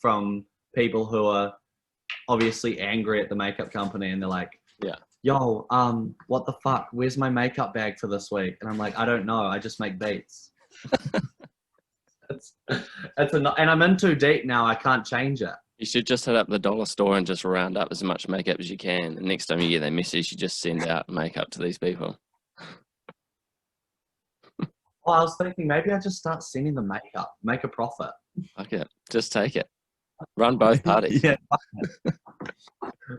from people who are obviously angry at the makeup company, and they're like, yo, what the fuck? Where's my makeup bag for this week? And I'm like, I don't know. I just make beats. And I'm in too deep now. I can't change it. You should just hit up the dollar store and just round up as much makeup as you can. The next time you get that message, you just send out makeup to these people. Well, I was thinking maybe I just start sending the makeup, make a profit. Fuck it. Just take it. Run both parties. Yeah.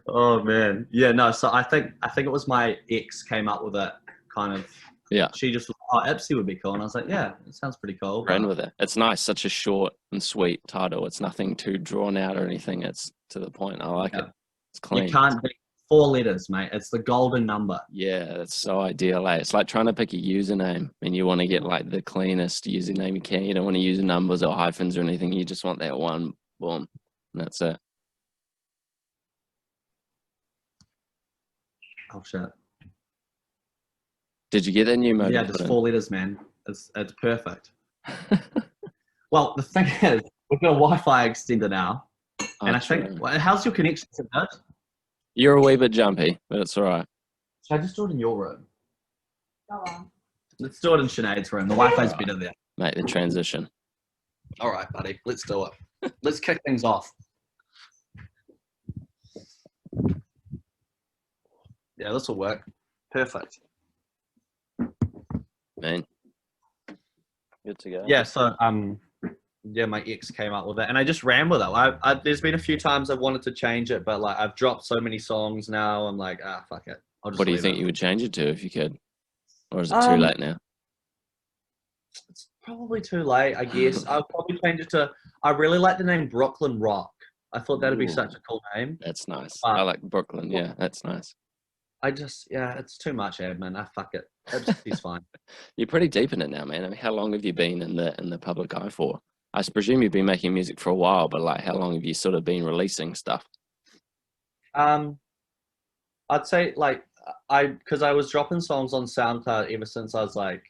Oh man. Yeah, no, so I think it was my ex came up with it kind of. Yeah. She just, oh, IPSY would be cool. And I was like, yeah, it sounds pretty cool. Ran with it. It's nice. Such a short and sweet title. It's nothing too drawn out or anything. It's to the point. I like it. It's clean. You can't be 4 letters, mate. It's the golden number. Yeah, that's so ideal. Eh? It's like trying to pick a username and you want to get like the cleanest username you can. You don't want to use numbers or hyphens or anything. You just want that one, boom. And that's it. Oh, shit. Did you get that new mode? Yeah, just 4 letters, man. It's perfect. Well, the thing is, we've got a Wi-Fi extender now. And I think, how's your connection to that? You're a wee bit jumpy, but it's all right. Should I just do it in your room? Go on. Let's do it in Sinead's room. The Wi-Fi's better there. Mate, the transition. All right, buddy. Let's do it. Let's kick things off. Yeah, this will work. Perfect. Man. Good to go. Yeah, so yeah, my ex came up with it, and I just ran with it. There's been a few times I've wanted to change it, but like I've dropped so many songs now. I'm like, fuck it. I'll just what do you think you would change it to if you could, or is it too late now? It's probably too late, I guess. I'll probably change it to. I really like the name Brooklyn Rock. I thought that'd be such a cool name. That's nice. I like Brooklyn. Yeah, that's nice. It's too much admin. Fuck it. It's fine. You're pretty deep in it now, man. I mean, how long have you been in the public eye for? I presume you've been making music for a while, but like, how long have you sort of been releasing stuff? I'd say like because I was dropping songs on SoundCloud ever since I was like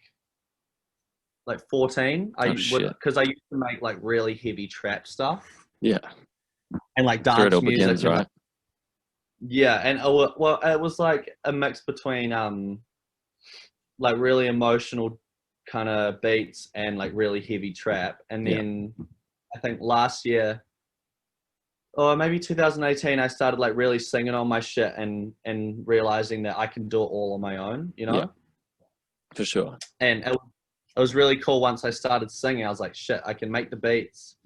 14. Because I used to make like really heavy trap stuff. Yeah. And like dance music. Begins, right? Yeah, and well, it was like a mix between like really emotional kind of beats and like really heavy trap. And then I think last year, or maybe 2018, I started like really singing on my shit and realizing that I can do it all on my own, you know? Yeah, for sure. And it was really cool once I started singing. I was like, shit, I can make the beats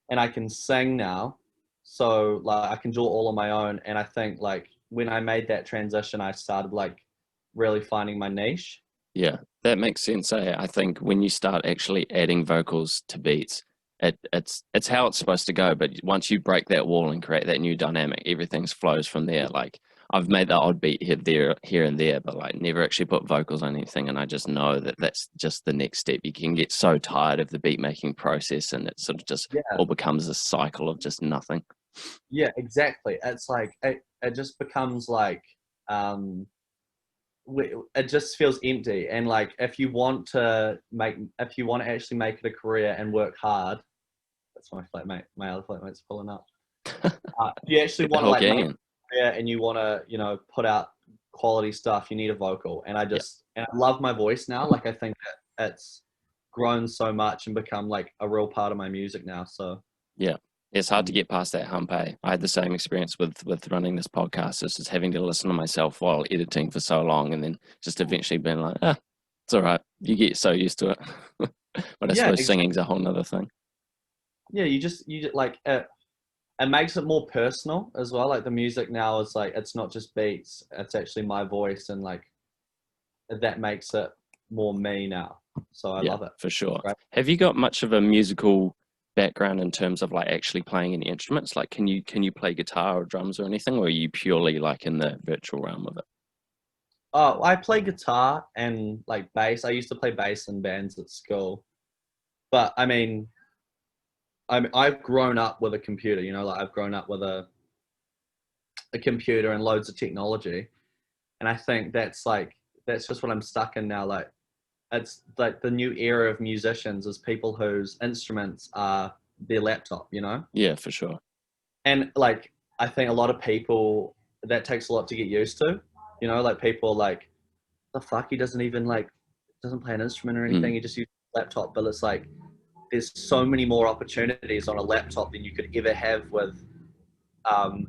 and I can sing now. So like I can do it all on my own. And I think like when I made that transition, I started like really finding my niche. Yeah, that makes sense. I think when you start actually adding vocals to beats, it's how it's supposed to go. But once you break that wall and create that new dynamic, everything flows from there. Like I've made the odd beat here and there, but like never actually put vocals on anything. And I just know that that's just the next step. You can get so tired of the beat making process, and it sort of just all becomes a cycle of just nothing. Yeah, exactly. It's like it just becomes like it just feels empty. And like if you want to actually make it a career and work hard, that's my flatmate. My other flatmate's pulling up. If you actually want to like make it a career and you want to put out quality stuff, you need a vocal. And and I love my voice now. Like I think that it's grown so much and become like a real part of my music now. So yeah. It's hard to get past that hump. I had the same experience with running this podcast. It's just having to listen to myself while editing for so long, and then just eventually being like, it's all right. You get so used to it. But I suppose singing's a whole nother thing. Yeah, you like it makes it more personal as well. Like the music now is like it's not just beats; it's actually my voice, and like that makes it more me now. So I love it for sure. Right? Have you got much of a musical background in terms of like actually playing any instruments? Like can you play guitar or drums or anything, or are you purely like in the virtual realm of it? Oh, I play guitar and like bass. I used to play bass in bands at school, but I mean, I've grown up with a computer, like I've grown up with a computer and loads of technology, and I think that's just what I'm stuck in now. Like it's like the new era of musicians is people whose instruments are their laptop, you know? Yeah, for sure. And like, I think a lot of people, that takes a lot to get used to, you know, like people are like, the fuck, he doesn't even like, doesn't play an instrument or anything. He just uses a laptop. But it's like, there's so many more opportunities on a laptop than you could ever have with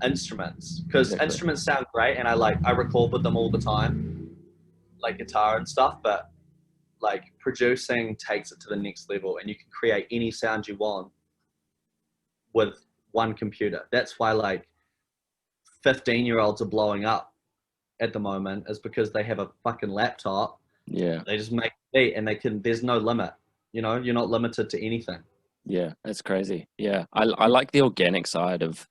instruments, because instruments sound great and I record with them all the time, like guitar and stuff, but like producing takes it to the next level, and you can create any sound you want with one computer. That's why like 15-year-olds are blowing up at the moment, is because they have a fucking laptop. Yeah. They just make a beat and there's no limit, you know, you're not limited to anything. Yeah, that's crazy. Yeah, I like the organic side of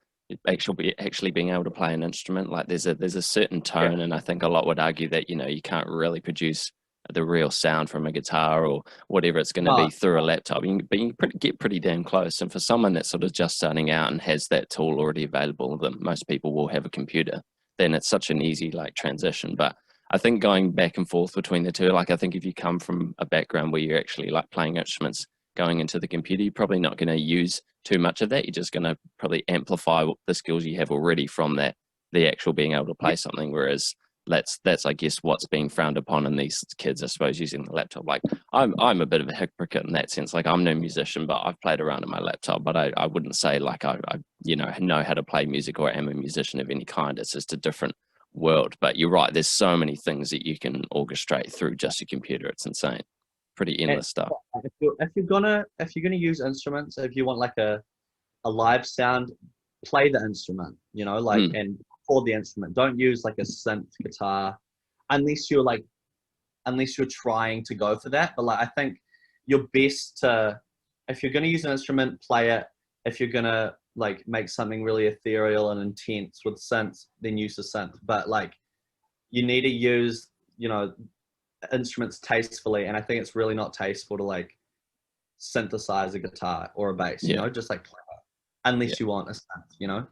actually being able to play an instrument. Like there's a certain tone, and I think a lot would argue that, you know, you can't really produce the real sound from a guitar or whatever it's going to be through a laptop. But you can get pretty damn close. And for someone that's sort of just starting out and has that tool already available, that most people will have a computer, then it's such an easy like transition. But I think going back and forth between the two, like I think if you come from a background where you're actually like playing instruments, going into the computer, you're probably not going to use too much of that. You're just going to probably amplify the skills you have already from that, the actual being able to play something. Whereas that's I guess what's being frowned upon in these kids, I suppose, using the laptop. Like I'm a bit of a hypocrite in that sense. Like I'm no musician, but I've played around on my laptop. But I wouldn't say like I you know how to play music or am a musician of any kind. It's just a different world. But you're right. There's so many things that you can orchestrate through just a computer. It's insane. Pretty endless stuff. If you're gonna use instruments, if you want like a live sound, play the instrument, you know, like and record the instrument. Don't use like a synth guitar unless you're trying to go for that. But like I think you're best to, if you're gonna use an instrument, play it. If you're gonna like make something really ethereal and intense with synths, then use the synth. But like you need to use, you know, instruments tastefully, and I think it's really not tasteful to like synthesize a guitar or a bass, you know, just like play it, unless you want a synth, you know.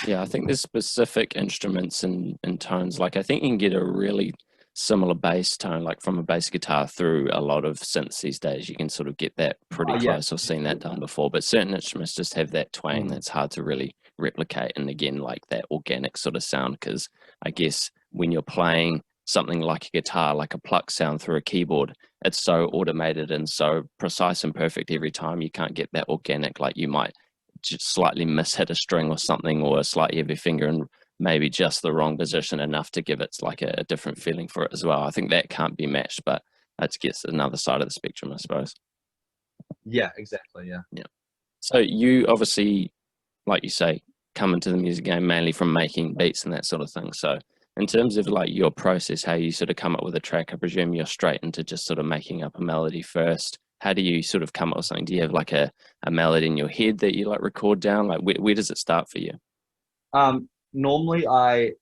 Yeah, I think there's specific instruments and tones. Like I think you can get a really similar bass tone, like from a bass guitar through a lot of synths these days. You can sort of get that pretty close. I've seen that done before, but certain instruments just have that twang that's hard to really replicate. And again, like that organic sort of sound, because I guess when you're playing something like a guitar, like a pluck sound through a keyboard, it's so automated and so precise and perfect every time. You can't get that organic, like you might just slightly mishit a string or something, or slightly have your finger in maybe just the wrong position enough to give it like a different feeling for it as well. I think that can't be matched, but that gets another side of the spectrum, I suppose. Yeah, exactly. Yeah. So you obviously, like you say, come into the music game mainly from making beats and that sort of thing. So in terms of like your process, how you sort of come up with a track, I presume you're straight into just sort of making up a melody first. How do you sort of come up with something? Do you have like a melody in your head that you like record down? Like where does it start for you? Normally I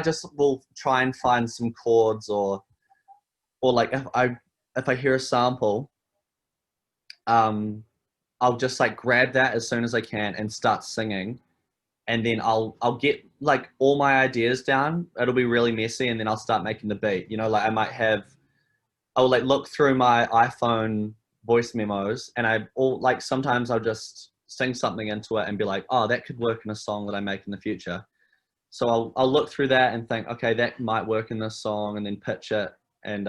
just will try and find some chords, or like if I hear a sample, I'll just like grab that as soon as I can and start singing, and then I'll get like all my ideas down. It'll be really messy, and then I'll start making the beat. You know, like I'll like look through my iPhone voice memos, and sometimes I'll just sing something into it and be like, oh, that could work in a song that I make in the future. So I'll look through that and think, okay, that might work in this song, and then pitch it, and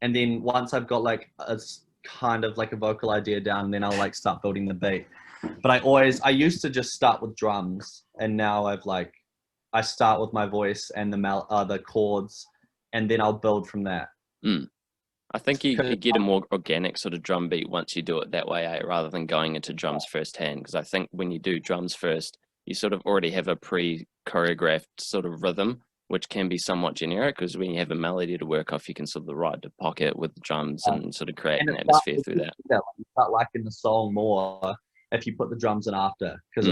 then once I've got like a kind of like a vocal idea down, then I'll like start building the beat. But I used to just start with drums, and now I start with my voice and the chords, and then I'll build from that. I think you get a more organic sort of drum beat once you do it that way, rather than going into drums firsthand. Because I think when you do drums first, you sort of already have a pre-choreographed sort of rhythm, which can be somewhat generic, because when you have a melody to work off, you can sort of ride the pocket with the drums and sort of create an atmosphere through that. You start liking the song more if you put the drums in after, because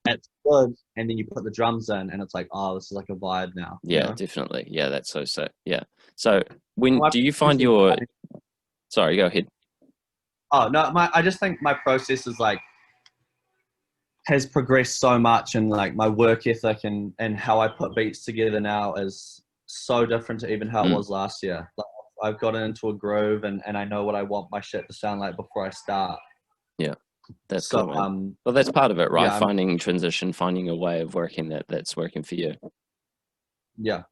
it's good, and then you put the drums in, and it's like, oh, this is like a vibe now. Yeah, you know? Definitely. Yeah, that's so sick. Yeah. So when do you find your... Sorry, go ahead. Oh no, I just think my process is like has progressed so much, and like my work ethic and how I put beats together now is so different to even how it was last year. Like, I've gotten into a groove, and I know what I want my shit to sound like before I start. Yeah, that's So cool, man. Well, that's part of it, right? yeah, Finding transition, finding a way of working that's working for you. yeah,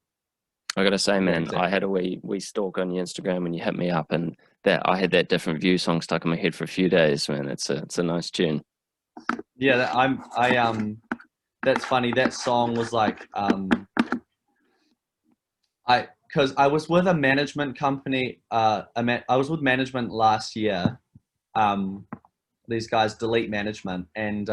I gotta say, man, exactly. I had a wee stalk on your Instagram when you hit me up, and that I had that Different View song stuck in my head for a few days, man. It's a nice tune. Yeah, that's funny. That song was like because I was with a management company. I was with management last year. These guys, Delete Management, and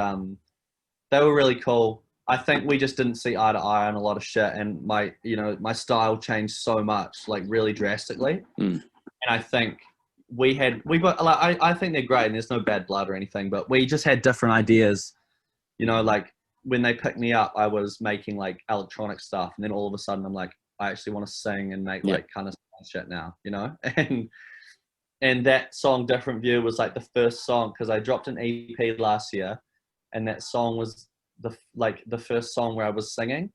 they were really cool. I think we just didn't see eye to eye on a lot of shit, and my style changed so much, like really drastically. Mm. And I think we got like I think they're great, and there's no bad blood or anything, but we just had different ideas. Like when they picked me up, I was making like electronic stuff, and then all of a sudden I'm like, I actually want to sing and make like kind of shit now, and that song Different View was like the first song, because I dropped an EP last year, and that song was the first song where I was singing.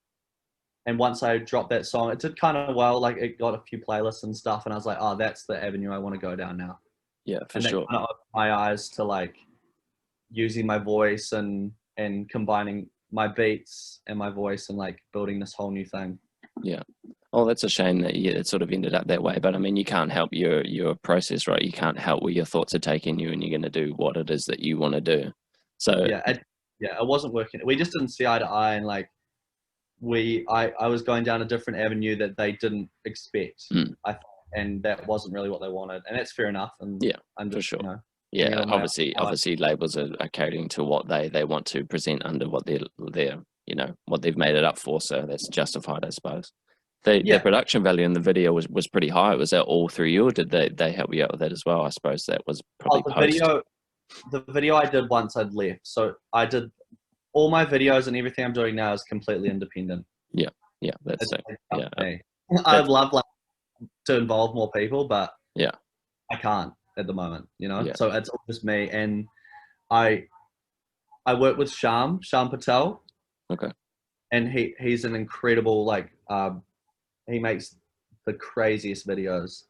And once I dropped that song, it did kind of well. Like it got a few playlists and stuff, and I was like, oh, that's the avenue I want to go down now. Yeah, for And that sure. kind of opened my eyes to like using my voice and combining my beats and my voice and like building this whole new thing. Yeah. Oh, that's a shame that it sort of ended up that way. But I mean, you can't help your process, right? You can't help where your thoughts are taking you, and you're going to do what it is that you want to do. So It wasn't working. We just didn't see eye to eye, and like I was going down a different avenue that they didn't expect. And that wasn't really what they wanted, and that's fair enough. And yeah, I'm just, for sure. Yeah, obviously labels are catering to what they want to present under what they're what they've made it up for. So that's justified, I suppose. The production value in the video was pretty high. Was that all through you, or did they help you out with that as well? I suppose that was probably the video I did once I'd left. So I did all my videos, and everything I'm doing now is completely independent. Yeah, that's it. Yeah, I'd love to involve more people, but yeah, I can't at the moment. Yeah. So it's just me, and I work with Sham Patel. Okay. And he's an incredible he makes the craziest videos.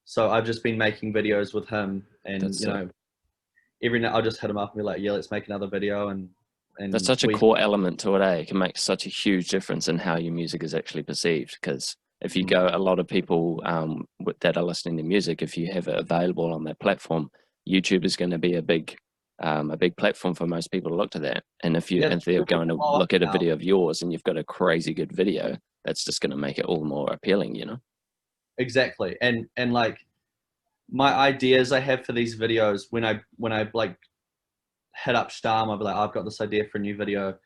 So I've just been making videos with him, and every night I'll just hit him up and be like, yeah, let's make another video. And that's such a core element to it. It can make such a huge difference in how your music is actually perceived. Because if you go, a lot of people that are listening to music, if you have it available on that platform, YouTube is going to be a big platform for most people to look to that. And if they're going to look at a video of yours and you've got a crazy good video, that's just going to make it all the more appealing, Exactly. And like my ideas I have for these videos, when I like hit up Sham, I'll be like, I've got this idea for a new video.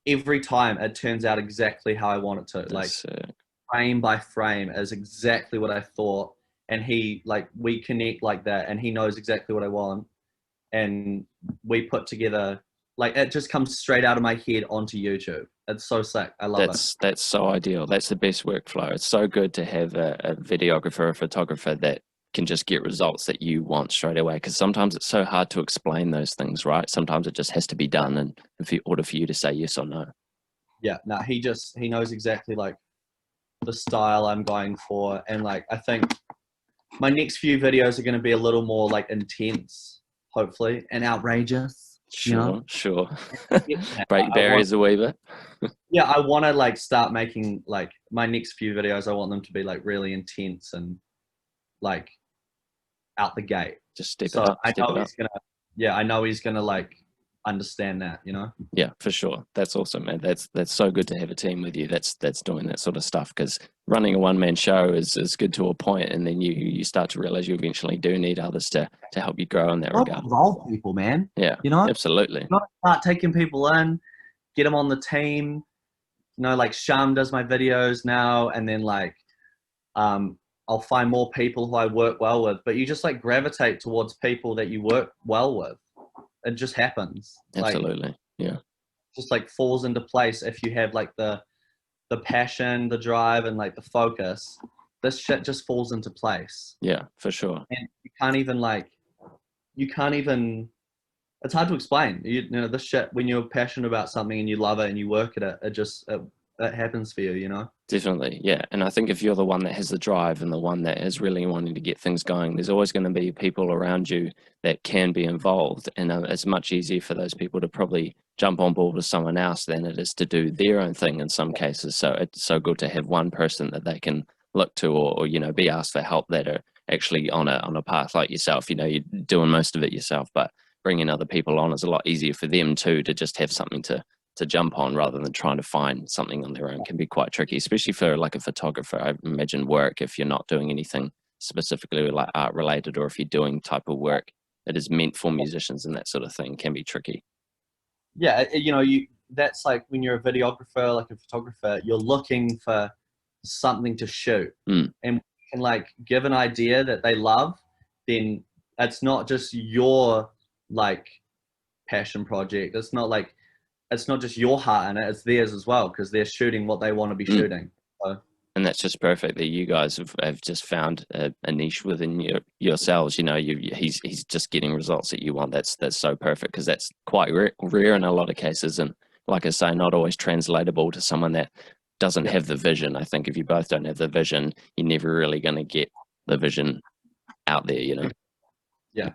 Every time it turns out exactly how I want it to. That's like sick. Frame by frame is exactly what I thought. And we connect like that, and he knows exactly what I want. And we put together, like, it just comes straight out of my head onto YouTube. It's so sick. I love it. That's so ideal. That's the best workflow. It's so good to have a videographer or photographer that can just get results that you want straight away. Because sometimes it's so hard to explain those things, right? Sometimes it just has to be done, and in order for you to say yes or no. Yeah, no, he knows exactly like the style I'm going for, and like I think my next few videos are going to be a little more like intense, hopefully, and outrageous. Sure. Break barriers a wee bit. Yeah, I want to like start making like my next few videos. I want them to be like really intense and like out the gate. Just step it up. I know he's gonna like understand that, Yeah, for sure. That's awesome, man. That's so good to have a team with you that's doing that sort of stuff, because running a one-man show is good to a point, and then you start to realize you eventually do need others to help you grow in that regard. Involve people, man. Yeah, absolutely. Start taking people in, get them on the team. Like Sham does my videos now, and then like I'll find more people who I work well with, but you just like gravitate towards people that you work well with. It just happens. Absolutely. Yeah. Just like falls into place if you have like the passion, the drive, and like the focus. This shit just falls into place. Yeah, for sure. And you can't even it's hard to explain. This shit, when you're passionate about something and you love it and you work at it, that happens for you, you know? Definitely, yeah. And I think if you're the one that has the drive and the one that is really wanting to get things going, there's always going to be people around you that can be involved. And it's much easier for those people to probably jump on board with someone else than it is to do their own thing in some cases. So it's so good to have one person that they can look to, or you know, be asked for help, that are actually on a path like yourself. You know, you're doing most of it yourself, but bringing other people on is a lot easier for them too, to just have something to jump on rather than trying to find something on their own. Can be quite tricky, especially for like a photographer. I imagine work, if you're not doing anything specifically like art related, or if you're doing type of work that is meant for musicians and that sort of thing, can be tricky. Yeah, you know, that's like when you're a videographer, like a photographer, you're looking for something to shoot. And like give an idea that they love, then it's not just your like passion project. It's not just your heart in it, it's theirs as well, because they're shooting what they want to be shooting. So. And that's just perfect that you guys have just found a niche within yourselves. You know, he's just getting results that you want. That's so perfect, because that's quite rare in a lot of cases. And like I say, not always translatable to someone that doesn't have the vision. I think if you both don't have the vision, you're never really going to get the vision out there, you know? Yeah,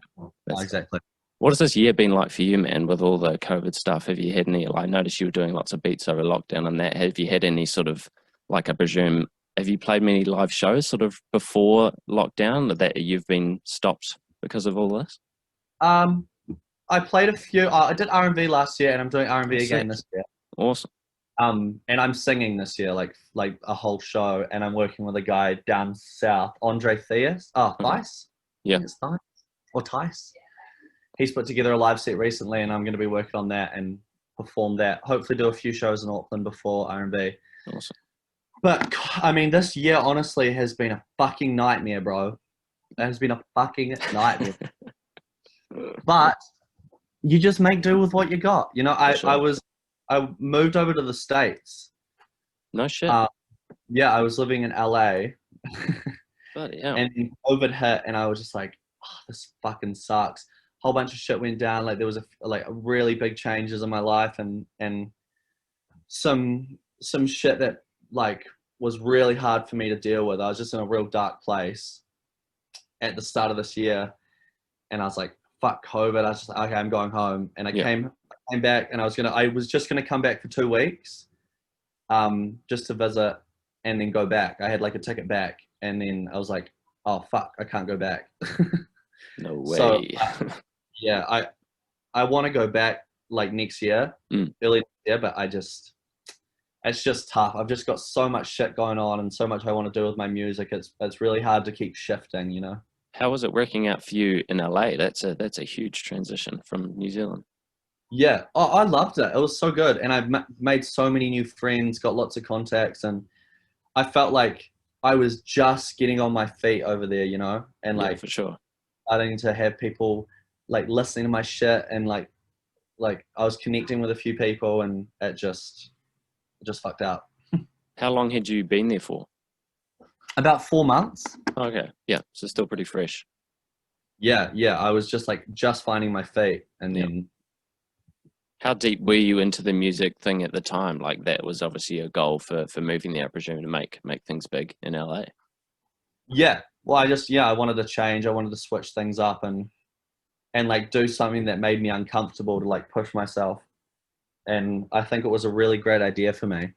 exactly. What has this year been like for you, man, with all the COVID stuff? Have you had any, like, I noticed you were doing lots of beats over lockdown and that. Have you had any sort of, like, I presume, have you played many live shows sort of before lockdown that you've been stopped because of all this? I played a few. I did R&B last year, and I'm doing R&B again this year. Awesome. And I'm singing this year, like a whole show, and I'm working with a guy down south, Andre Theus. Oh, Thice? Yeah. I think it's Thice or Tice. He's put together a live set recently, and I'm going to be working on that and perform that. Hopefully do a few shows in Auckland before R&B. Awesome. But, I mean, this year, honestly, has been a fucking nightmare, bro. It has been a fucking nightmare. But you just make do with what you got. You know, I moved over to the States. No shit. Yeah, I was living in LA. Bloody hell. And COVID hit, and I was just like, oh, this fucking sucks. Whole bunch of shit went down. Like there was a really big changes in my life, and some shit that like was really hard for me to deal with. I was just in a real dark place at the start of this year, and I was like, fuck COVID. I was just like, okay, I'm going home. And I came back, and I was just gonna come back for 2 weeks, just to visit and then go back. I had like a ticket back, and then I was like, oh fuck, I can't go back. No way. So, yeah, I want to go back like next year, early next year, but it's just tough. I've just got so much shit going on and so much I want to do with my music. It's really hard to keep shifting, you know. How was it working out for you in LA? That's a huge transition from New Zealand. Yeah, I loved it. It was so good, and I've made so many new friends, got lots of contacts, and I felt like I was just getting on my feet over there, you know, and like for sure, starting to have people like listening to my shit, and like I was connecting with a few people, and it just fucked out. How long had you been there for? About 4 months. Okay, yeah, so still pretty fresh. Yeah, I was just finding my feet, and then. How deep were you into the music thing at the time? Like that was obviously a goal for moving there, I presume, to make things big in LA. Yeah, well, I wanted to change. I wanted to switch things up and like do something that made me uncomfortable to like push myself. And I think it was a really great idea for me.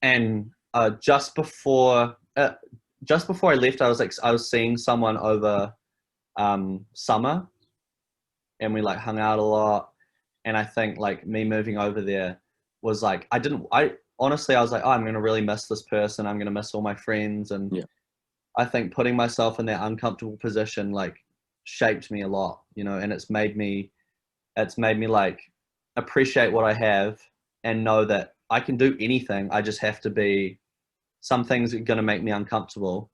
And just before I left, I was seeing someone over summer, and we like hung out a lot. And I think like me moving over there was like, honestly, I was like, oh, I'm going to really miss this person. I'm going to miss all my friends. And I think putting myself in that uncomfortable position, like shaped me a lot, you know, and it's made me like appreciate what I have and know that I can do anything. I just have to some things are going to make me uncomfortable,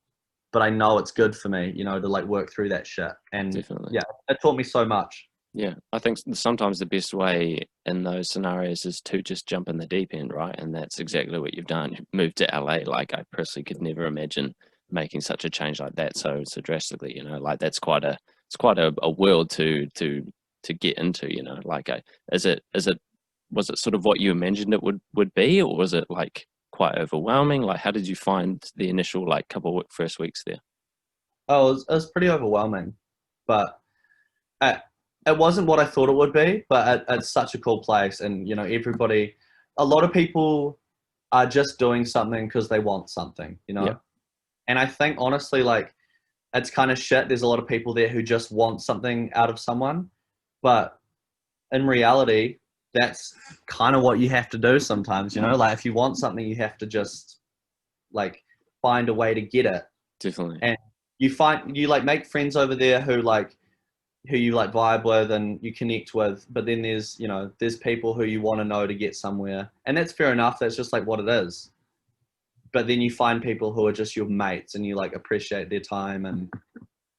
but I know it's good for me, you know, to like work through that shit. And definitely. Yeah, it taught me so much. Yeah, I think sometimes the best way in those scenarios is to just jump in the deep end, right? And that's exactly what you've done. You've moved to LA. Like I personally could never imagine making such a change like that so drastically. You know, like it's quite a world to get into. You know, like is it was it sort of what you imagined it would be, or was it like quite overwhelming? Like, how did you find the initial like first weeks there? Oh, it was pretty overwhelming, but it, it wasn't what I thought it would be. But it's such a cool place, and a lot of people are just doing something because they want something, Yeah. And I think honestly, like, it's kind of shit. There's a lot of people there who just want something out of someone, but in reality, that's kind of what you have to do sometimes, Like, if you want something, you have to just like find a way to get it. Definitely. And you like make friends over there who you like vibe with and you connect with, but then there's people who you want to know to get somewhere, and that's fair enough. That's just like what it is. But then you find people who are just your mates and you like appreciate their time, and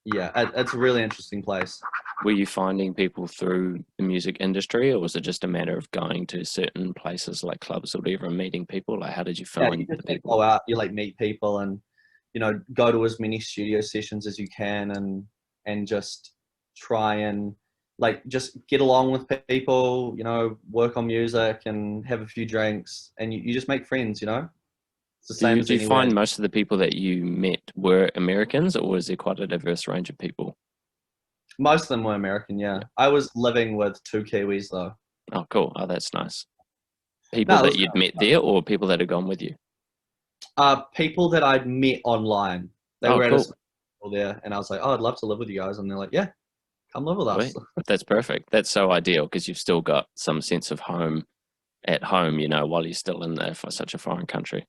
yeah, it's a really interesting place. Were you finding people through the music industry, or was it just a matter of going to certain places like clubs or whatever and meeting people? Like, how did you Yeah, find you the just people? go out, you like meet people, and go to as many studio sessions as you can, and just try and like just get along with people, work on music and have a few drinks, and you just make friends. It's the Do same you as do you anywhere. find most of the people that you met were Americans, or was there quite a diverse range of people? Most of them were American. Yeah, I was living with two Kiwis though. Oh, cool. Oh, that's nice. People No, it that was you'd met there, or people that had gone with you? people that I'd met online. They Oh, were at a cool. school there, and I was like, "Oh, I'd love to live with you guys," and they're like, "Yeah, come live with us." Sweet. That's perfect. That's so ideal because you've still got some sense of home at home, while you're still in there for such a foreign country.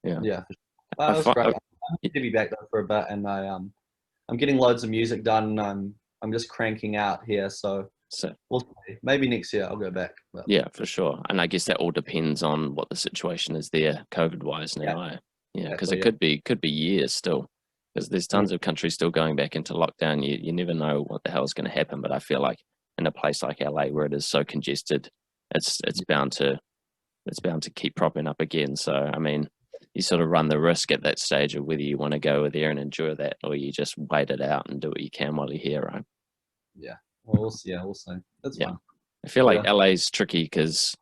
Yeah. Yeah, I well, it was fi- great. I, I'm happy to be back though for a bit, and I'm getting loads of music done. I'm just cranking out here, so so we'll see. Maybe next year I'll go back. But yeah, for sure. And I guess that all depends on what the situation is there, COVID wise yeah, now. Yeah, because exactly. it Yeah. could be years still. Because there's Mm. tons of countries still going back into lockdown. You never know what the hell is going to happen. But I feel like in a place like LA where it is so congested, it's bound to keep propping up again. So I mean, you sort of run the risk at that stage of whether you want to go there and enjoy that, or you just wait it out and do what you can while you're here, right? Yeah. Well, we'll see. Yeah, we'll see. That's Yeah, fine. I feel like Yeah. LA's tricky because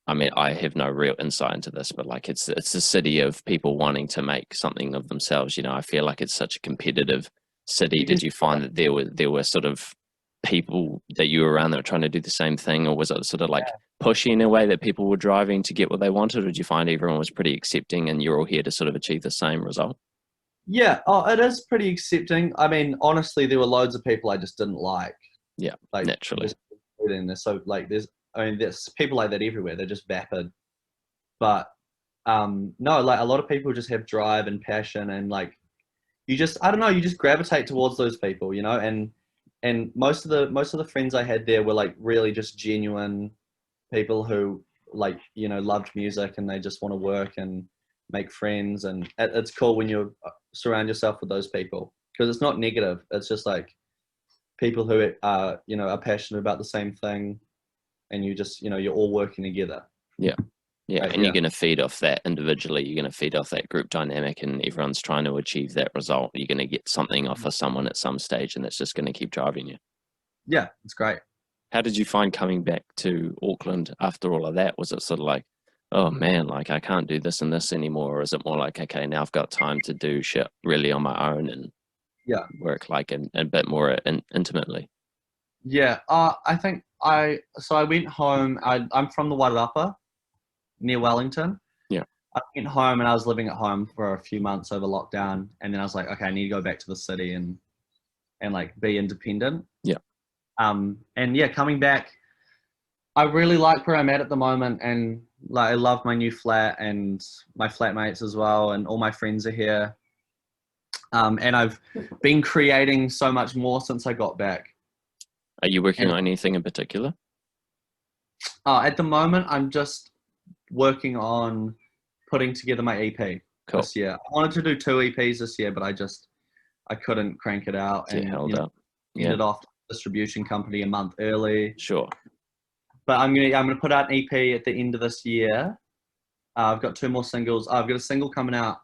I mean, I have no real insight into this, but like it's a city of people wanting to make something of themselves. I feel like it's such a competitive city. You can Did you find that there were sort of people that you were around that were trying to do the same thing, or was it sort of like pushy in a way that people were driving to get what they wanted, or did you find everyone was pretty accepting and you're all here to sort of achieve the same result? Yeah. Oh, it is pretty accepting. I mean, honestly, there were loads of people I just didn't like. Yeah, Like naturally. just in there. So like, there's people like that everywhere. They're just vapid. But no, like a lot of people just have drive and passion, and like I don't know, you just gravitate towards those people, and most of the friends I had there were like really just genuine people who like loved music, and they just want to work and make friends, and it's cool when you surround yourself with those people, because it's not negative. It's just like people who are passionate about the same thing, and you're all working together. Yeah. Yeah, Right? and you're Yeah. going to feed off that individually. You're going to feed off that group dynamic, and everyone's trying to achieve that result. You're going to get something off of someone at some stage, and that's just going to keep driving you. Yeah, it's great. How did you find coming back to Auckland after all of that? Was it sort of like, oh man, like I can't do this and this anymore? Or is it more like, okay, now I've got time to do shit really on my own and Yeah. work like a bit more intimately? Yeah, I think I went home. I'm from the Wairarapa near Wellington. Yeah. I went home and I was living at home for a few months over lockdown, and then I was like, okay, I need to go back to the city and like be independent. Yeah. And yeah, coming back, I really like where I'm at the moment, and like I love my new flat and my flatmates as well, and all my friends are here. And I've been creating so much more since I got back. Are you working And on anything in particular? at the moment, I'm just working on putting together my EP Cool. this year. I wanted to do 2 EPs this year, but I couldn't crank it out, Get and held up. Yeah, ended off distribution company a month early. sure. But I'm gonna put out an EP at the end of this year. I've got 2 more singles. I've got a single coming out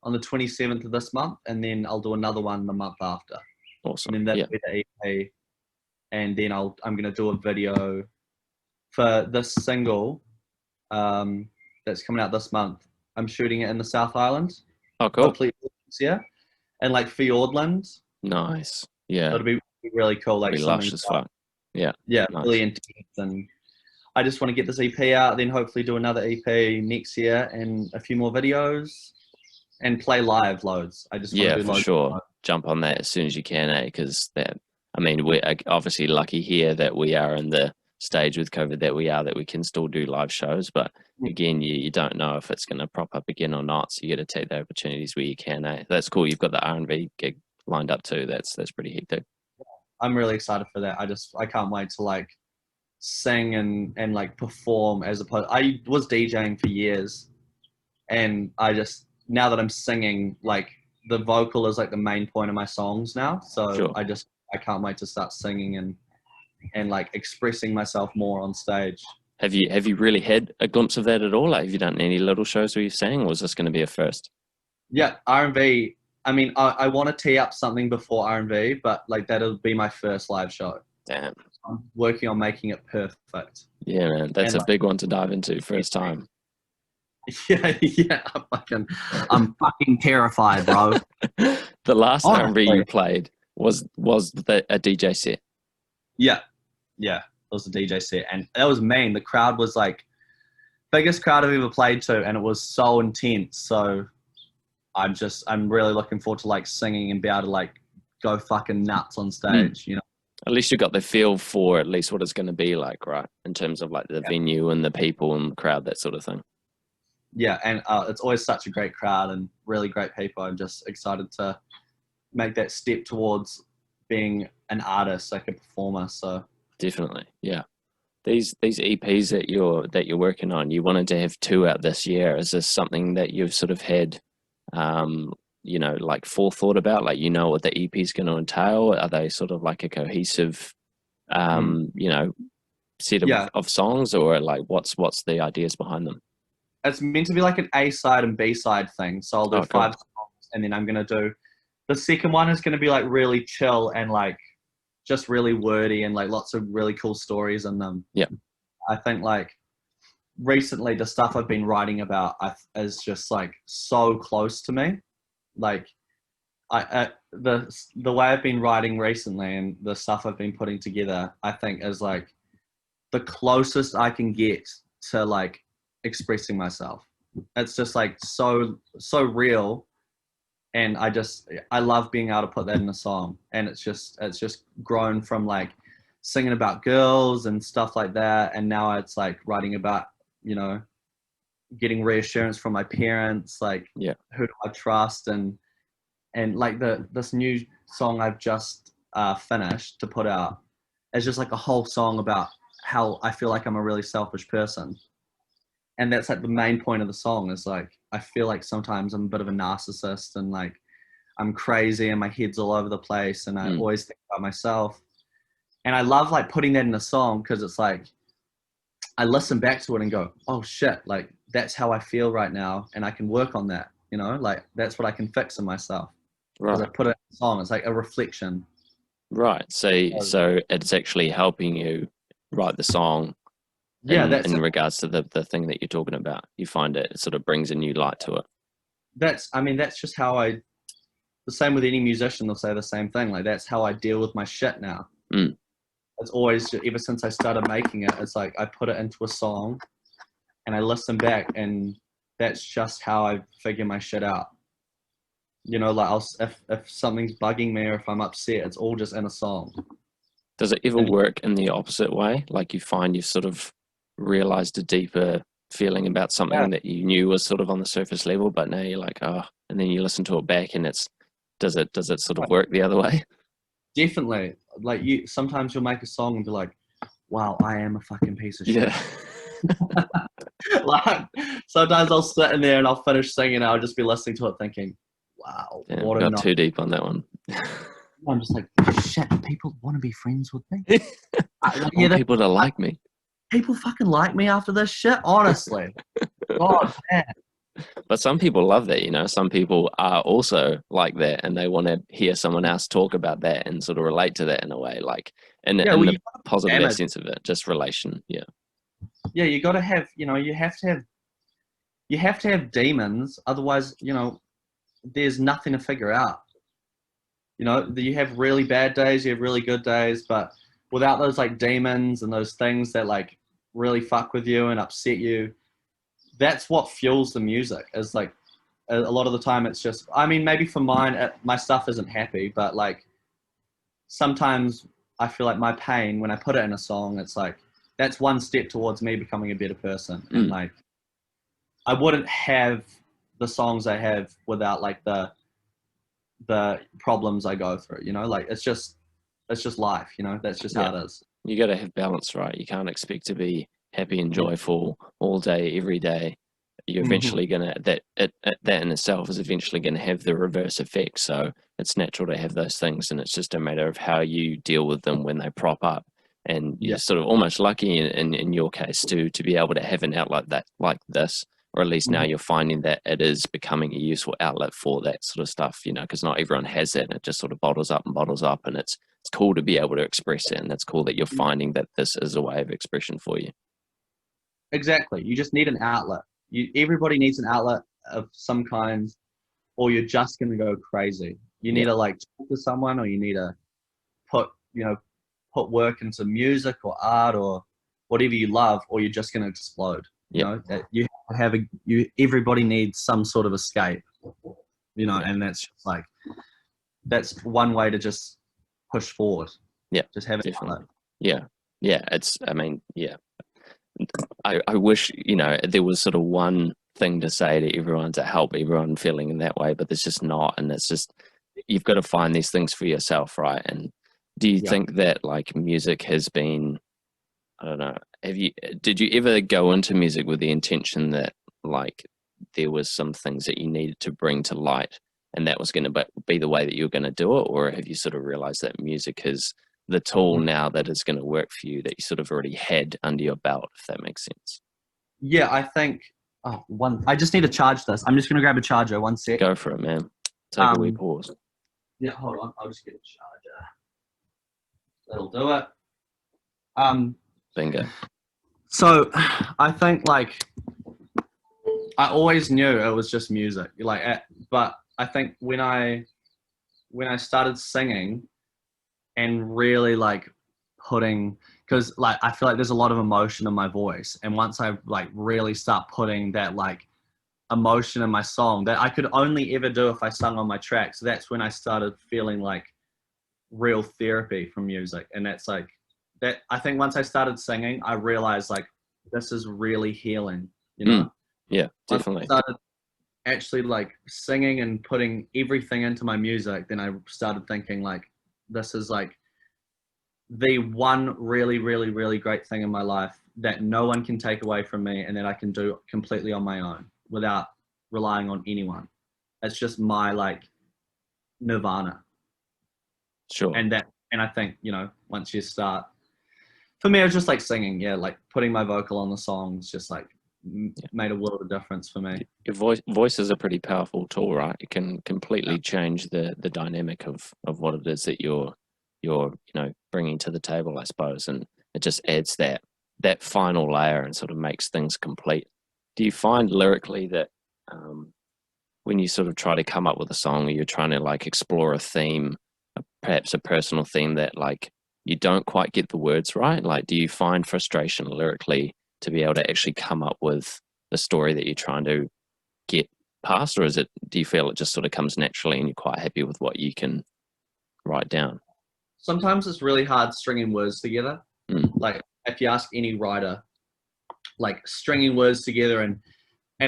on the 27th of this month, and then I'll do another one the month after. Awesome. And then Yeah. that'll be the EP, and then I'm gonna do a video for this single that's coming out this month. I'm shooting it in the South Island. Oh, cool. Hopefully this year. And like Fiordland. Nice. Yeah. It'll be really cool. Like It'll be lush as fuck. Yeah. Yeah, Nice. really intense. And I just want to get this EP out, then hopefully do another EP next year and a few more videos and play live loads. I just want to do for loads sure. Jump on that as soon as you can, because that, I mean, we're obviously lucky here that we are in the stage with COVID that we can still do live shows, but again, you don't know if it's going to prop up again or not, so you got to take the opportunities where you can. That's cool. You've got the R&B gig lined up too. That's pretty hectic. I'm really excited for that. I can't wait to like sing and like perform, as opposed, I was DJing for years, and now that I'm singing, like the vocal is like the main point of my songs now, so Sure. I can't wait to start singing and like expressing myself more on stage. Have you really had a glimpse of that at all? Like, have you done any little shows where you've sang, or was this going to be a first? Yeah, R&B. I mean, I want to tee up something before R&B, but like that'll be my first live show. Damn. I'm working on making it perfect. Yeah, man, that's a big one to dive into first time. Yeah, I'm fucking terrified, bro. The last R&B you played was a DJ set. Yeah, it was a DJ set, and that was mean. The crowd was like biggest crowd I've ever played to, and it was so intense. So I'm really looking forward to like singing and be able to like go fucking nuts on stage, you know. At least you got the feel for at least what it's going to be like, right? In terms of like the venue and the people and the crowd, that sort of thing. Yeah, and it's always such a great crowd and really great people. I'm just excited to make that step towards being an artist, like a performer. So definitely, yeah. These EPs that you're working on, you wanted to have 2 out this year. Is this something that you've sort of had, like forethought about? Like, you know what the EP is going to entail? Are they sort of like a cohesive, set of songs, or like what's the ideas behind them? It's meant to be like an A side and B side thing. So I'll do 5 songs, and then I'm gonna do the second one is gonna be like really chill and like just really wordy and like lots of really cool stories in them. Yeah, I think like recently the stuff I've been writing about is just like so close to me. Like the way I've been writing recently and the stuff I've been putting together, I think is like the closest I can get to like expressing myself. It's just like so real, and I love being able to put that in a song. And it's just grown from like singing about girls and stuff like that, and now it's like writing about, you know, getting reassurance from my parents, like who do I trust, and like this new song I've just finished to put out is just like a whole song about how I feel like I'm a really selfish person. And that's like the main point of the song is like, I feel like sometimes I'm a bit of a narcissist and like I'm crazy and my head's all over the place and I always think about myself. And I love like putting that in a song because it's like, I listen back to it and go, oh shit, like that's how I feel right now. And I can work on that, you know, like that's what I can fix in myself. Right. I put it in a song, it's like a reflection. Right. So it's actually helping you write the song. Yeah, in regards to the thing that you're talking about, you find it sort of brings a new light to it. That's just how the same with any musician, they'll say the same thing. Like, that's how I deal with my shit now. It's always, ever since I started making it, it's like I put it into a song and I listen back, and that's just how I figure my shit out. You know, like if something's bugging me or if I'm upset, it's all just in a song. Does it ever work in the opposite way? Like you find you've sort of realized a deeper feeling about something that you knew was sort of on the surface level, but now you're like, oh, and then you listen to it back and does it sort of work the other way? Definitely. Like sometimes you'll make a song and be like, wow, I am a fucking piece of shit. Yeah. Like sometimes I'll sit in there and I'll finish singing and I'll just be listening to it thinking, wow, what got too deep on that one. I'm just like, shit, people want to be friends with me. People to like me. People fucking like me after this shit, honestly. God, man. But some people love that, you know. Some people are also like that, and they want to hear someone else talk about that and sort of relate to that in a way, like in the positive sense of it, just relation. Yeah. yeah, you got to have, you have to have demons. Otherwise, there's nothing to figure out. You have really bad days, you have really good days, but without those like demons and those things that like really fuck with you and upset you, that's what fuels the music. Is like a lot of the time it's just, I mean, maybe for mine, my stuff isn't happy, but like sometimes I feel like my pain, when I put it in a song, it's like, that's one step towards me becoming a better person. And like, I wouldn't have the songs I have without like the problems I go through, like it's just life, that's just how it is. You got to have balance, right? You can't expect to be happy and joyful all day, every day. You're eventually gonna that in itself is eventually gonna have the reverse effect. So it's natural to have those things, and it's just a matter of how you deal with them when they prop up. And you're sort of almost lucky in your case to be able to have an outlet that like this, or at least now you're finding that it is becoming a useful outlet for that sort of stuff, because not everyone has that, and it just sort of bottles up, and it's cool to be able to express it, and it's cool that you're finding that this is a way of expression for you. Exactly. You just need an outlet. Everybody needs an outlet of some kind, or you're just going to go crazy. You need to like talk to someone, or you need to put work into music or art or whatever you love, or you're just going to explode. Everybody needs some sort of escape, and that's just like, that's one way to just push forward. Yeah, just have it. I wish there was sort of one thing to say to everyone to help everyone feeling in that way, but there's just not. And it's just, you've got to find these things for yourself, right? And do you think that like music has been, I don't know, did you ever go into music with the intention that like there was some things that you needed to bring to light and that was going to be the way that you were going to do it? Or have you sort of realized that music is the tool now that is going to work for you, that you sort of already had under your belt, if that makes sense? Yeah, I think, I just need to charge this. I'm just going to grab a charger. One sec. Go for it, man. Take a wee pause. Yeah, hold on. I'll just get a charger. That'll do it. Bingo. So I think like, I always knew it was just music, but I think when I started singing and really like because like I feel like there's a lot of emotion in my voice, and once I like really start putting that like emotion in my song that I could only ever do if I sung on my track, so that's when I started feeling like real therapy from music. And that's like that, I think once I started singing, I realized like this is really healing, Yeah, definitely. Once I started actually like singing and putting everything into my music, then I started thinking like, this is like the one really, really, really great thing in my life that no one can take away from me, and that I can do completely on my own without relying on anyone. It's just my like nirvana. Sure. And I think, once you start, for me, it was just like singing, like putting my vocal on the songs, just like made a world of difference for me. Your voice is a pretty powerful tool, right? It can completely change the dynamic of what it is that you're bringing to the table, I suppose, and it just adds that final layer and sort of makes things complete. Do you find lyrically that when you sort of try to come up with a song, or you're trying to like explore a theme, perhaps a personal theme, that like you don't quite get the words right? Like, do you find frustration lyrically to be able to actually come up with the story that you're trying to get past, or do you feel it just sort of comes naturally and you're quite happy with what you can write down? Sometimes it's really hard stringing words together. Like if you ask any writer, like stringing words together, and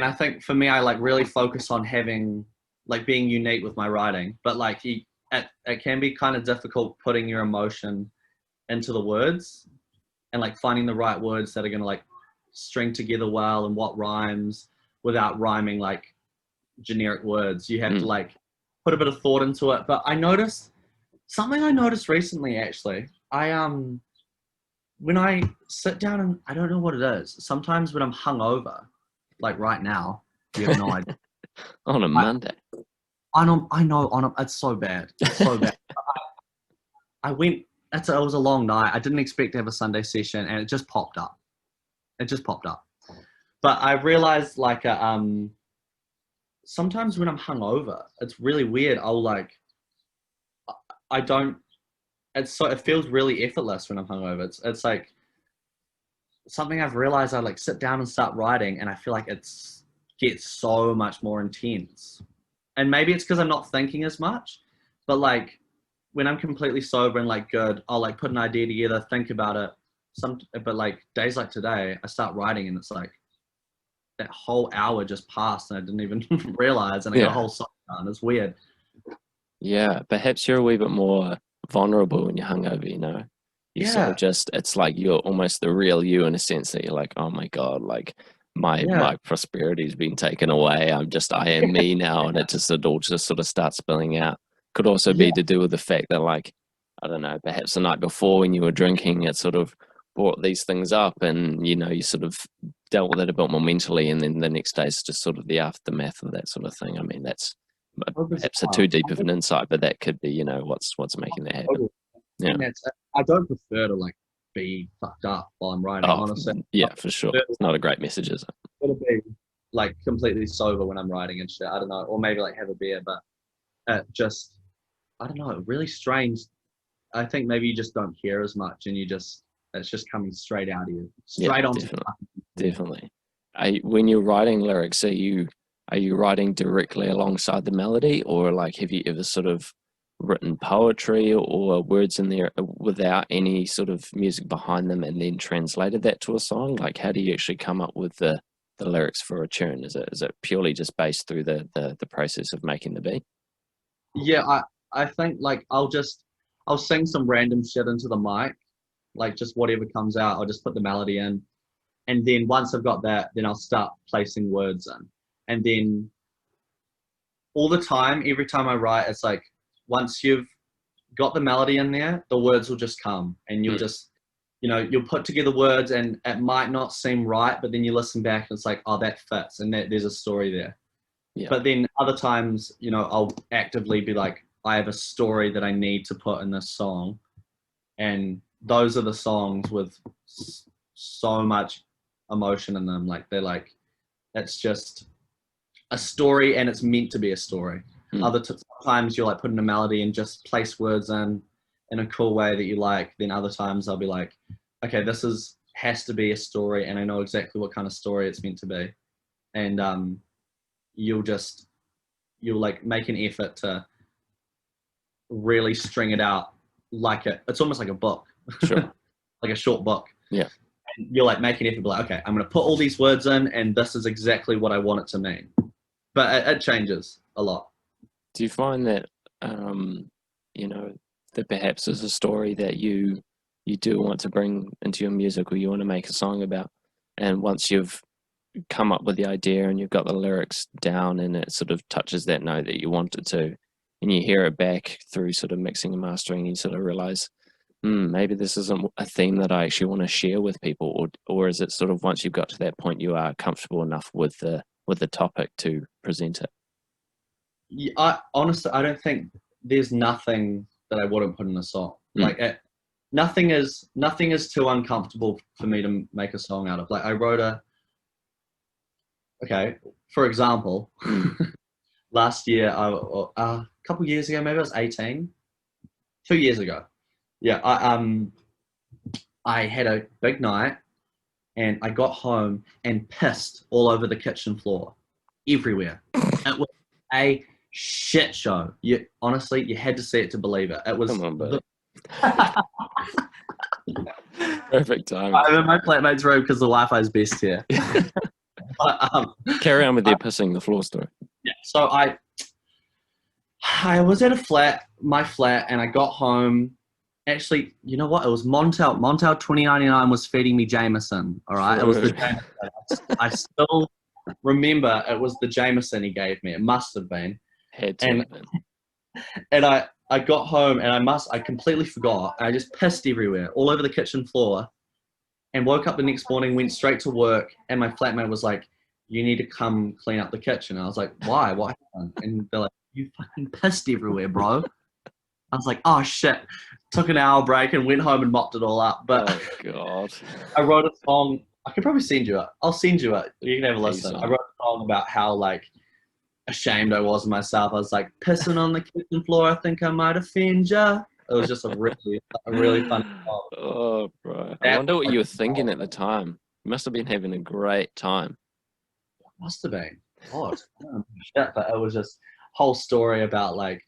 I think for me, I like really focus on having like being unique with my writing, but like it can be kind of difficult putting your emotion into the words and like finding the right words that are going to like string together well and what rhymes without rhyming like generic words. You have to like put a bit of thought into it. But I noticed recently, actually, when I sit down, and I don't know what it is, sometimes when I'm hungover, like right now, you have no idea. On a Monday. I know, it's so bad. It's so bad. It was a long night. I didn't expect to have a Sunday session, and it just popped up. It just popped up. But I realized like sometimes when I'm hungover, it's really weird. I don't. It feels really effortless when I'm hungover. It's like something I've realized. I like sit down and start writing, and I feel like gets so much more intense. And maybe it's because I'm not thinking as much, but like when I'm completely sober and like good, I'll like put an idea together, think about it. But like days like today, I start writing, and it's like that whole hour just passed, and I didn't even realize, and I got a whole song done. It's weird. Yeah, perhaps you're a wee bit more vulnerable when you're hungover, you know? You sort of just, it's like you're almost the real you in a sense that you're like, oh my God, like my prosperity's been taken away. I am me now. And it all just sort of starts spilling out. Could also be to do with the fact that like, I don't know, perhaps the night before when you were drinking, it sort of brought these things up and, you know, you sort of dealt with it a bit more mentally. And then the next day is just sort of the aftermath of that sort of thing. I mean, that's perhaps a too deep of an insight, but that could be, you know, what's making that happen. Yeah. And I don't prefer to like be fucked up while I'm writing, honestly. Yeah, for sure. It's not a great message, is it? It'll be like completely sober when I'm writing and shit. I don't know, or maybe like have a beer, but just I don't know, really strange. I think maybe you just don't hear as much, and it's just coming straight out of you, straight onto. Definitely. When you're writing lyrics, are you writing directly alongside the melody, or like have you ever sort of written poetry or words in there without any sort of music behind them and then translated that to a song? Like how do you actually come up with the lyrics for a tune? Is it purely just based through the process of making the beat? Yeah, I think like I'll sing some random shit into the mic, like just whatever comes out, I'll just put the melody in. And then once I've got that, then I'll start placing words in. And then all the time, every time I write, it's like, once you've got the melody in there, the words will just come, and you'll just, you know, you'll put together words and it might not seem right, but then you listen back and it's like, oh, that fits, and there's a story there. Yeah. But then other times, you know, I'll actively be like, I have a story that I need to put in this song. And those are the songs with so much emotion in them. Like it's just a story, and it's meant to be a story. Sometimes you'll like put in a melody and just place words in a cool way that you like. Then other times I'll be like, okay, has to be a story, and I know exactly what kind of story it's meant to be. And you'll like make an effort to really string it out it's almost like a book. Sure. Like a short book. Yeah. And you'll like make an effort, be like, okay, I'm going to put all these words in, and this is exactly what I want it to mean. But it changes a lot. Do you find that, you know, that perhaps there's a story that you do want to bring into your music, or you want to make a song about, and once you've come up with the idea and you've got the lyrics down and it sort of touches that note that you want it to, and you hear it back through sort of mixing and mastering, you sort of realize, maybe this isn't a theme that I actually want to share with people, or is it sort of once you've got to that point, you are comfortable enough with the topic to present it? Yeah, honestly, I don't think there's nothing that I wouldn't put in a song. Like nothing is too uncomfortable for me to make a song out of. Like I wrote for example, last year, a couple years ago, maybe I was 18, 2 years ago. Yeah, I had a big night, and I got home and pissed all over the kitchen floor, everywhere. It was a shit show. Honestly, you had to see it to believe it. It was. Come on, buddy. Perfect time. I'm in my flatmate's room because the Wi-Fi is best here. But, carry on with your pissing the floor story. Yeah. So I was at my flat, and I got home. Actually, you know what? It was Montel. Montel 2099 was feeding me Jameson. All right, it was the Jameson. I still remember it was the Jameson he gave me. It must have been. And I got home, and I completely forgot. I just pissed everywhere, all over the kitchen floor, and woke up the next morning, went straight to work, and my flatmate was like, "You need to come clean up the kitchen." And I was like, "Why? What happened?" And they're like, "You fucking pissed everywhere, bro." I was like, "Oh shit." Took an hour break and went home and mopped it all up. But oh god, I wrote a song I could probably send you it. I'll send you it. You can have a listen. I wrote a song about how like ashamed I was of myself. I was like pissing on the kitchen floor. I think I might offend ya. It was just a really fun song. Oh, bro. I wonder what you were thinking at the time. You must have been having a great time. Must have been. Oh, shit, but it was just whole story about like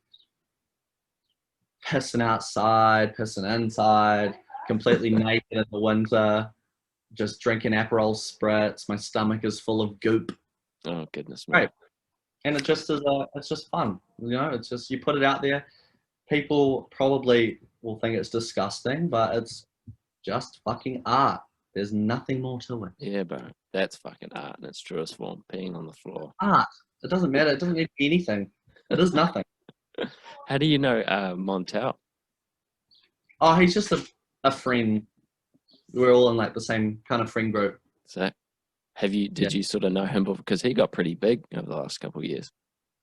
pissing outside, pissing inside, completely naked in the winter, just drinking Aperol spritz. My stomach is full of goop. Oh, goodness me. Right. And it just is it's just fun. You know, it's just you put it out there. People probably will think it's disgusting, but it's just fucking art. There's nothing more to it. Yeah, bro. That's fucking art in its truest form. Peeing on the floor. Art. It doesn't matter. It doesn't need to be anything. It is nothing. How do you know Montel? Oh, he's just a friend. We're all in like the same kind of friend group. So, did you sort of know him because he got pretty big over the last couple of years?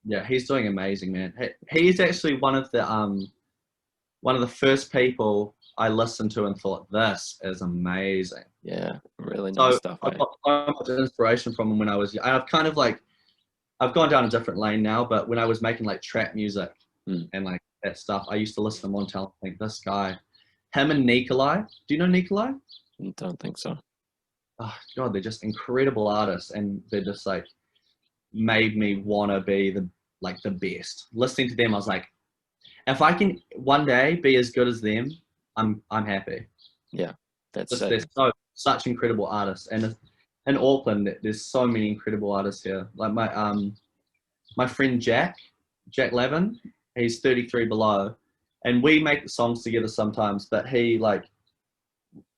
Yeah, he's doing amazing, man. He's actually one of the first people I listened to and thought, this is amazing. Yeah, really nice stuff. I got so much inspiration from him when I was young. I've kind of like, I've gone down a different lane now, but when I was making like trap music and like that stuff, I used to listen to Montel and think, this guy, him and Nikolai. Do you know Nikolai? Don't think so. Oh God, they're just incredible artists, and they're just like made me want to be the best. Listening to them, I was like, if I can one day be as good as them, I'm happy. Yeah, that's they're such incredible artists, and in Auckland, there's so many incredible artists here. Like my friend Jack Lavin, he's 33 Below, and we make songs together sometimes. But he like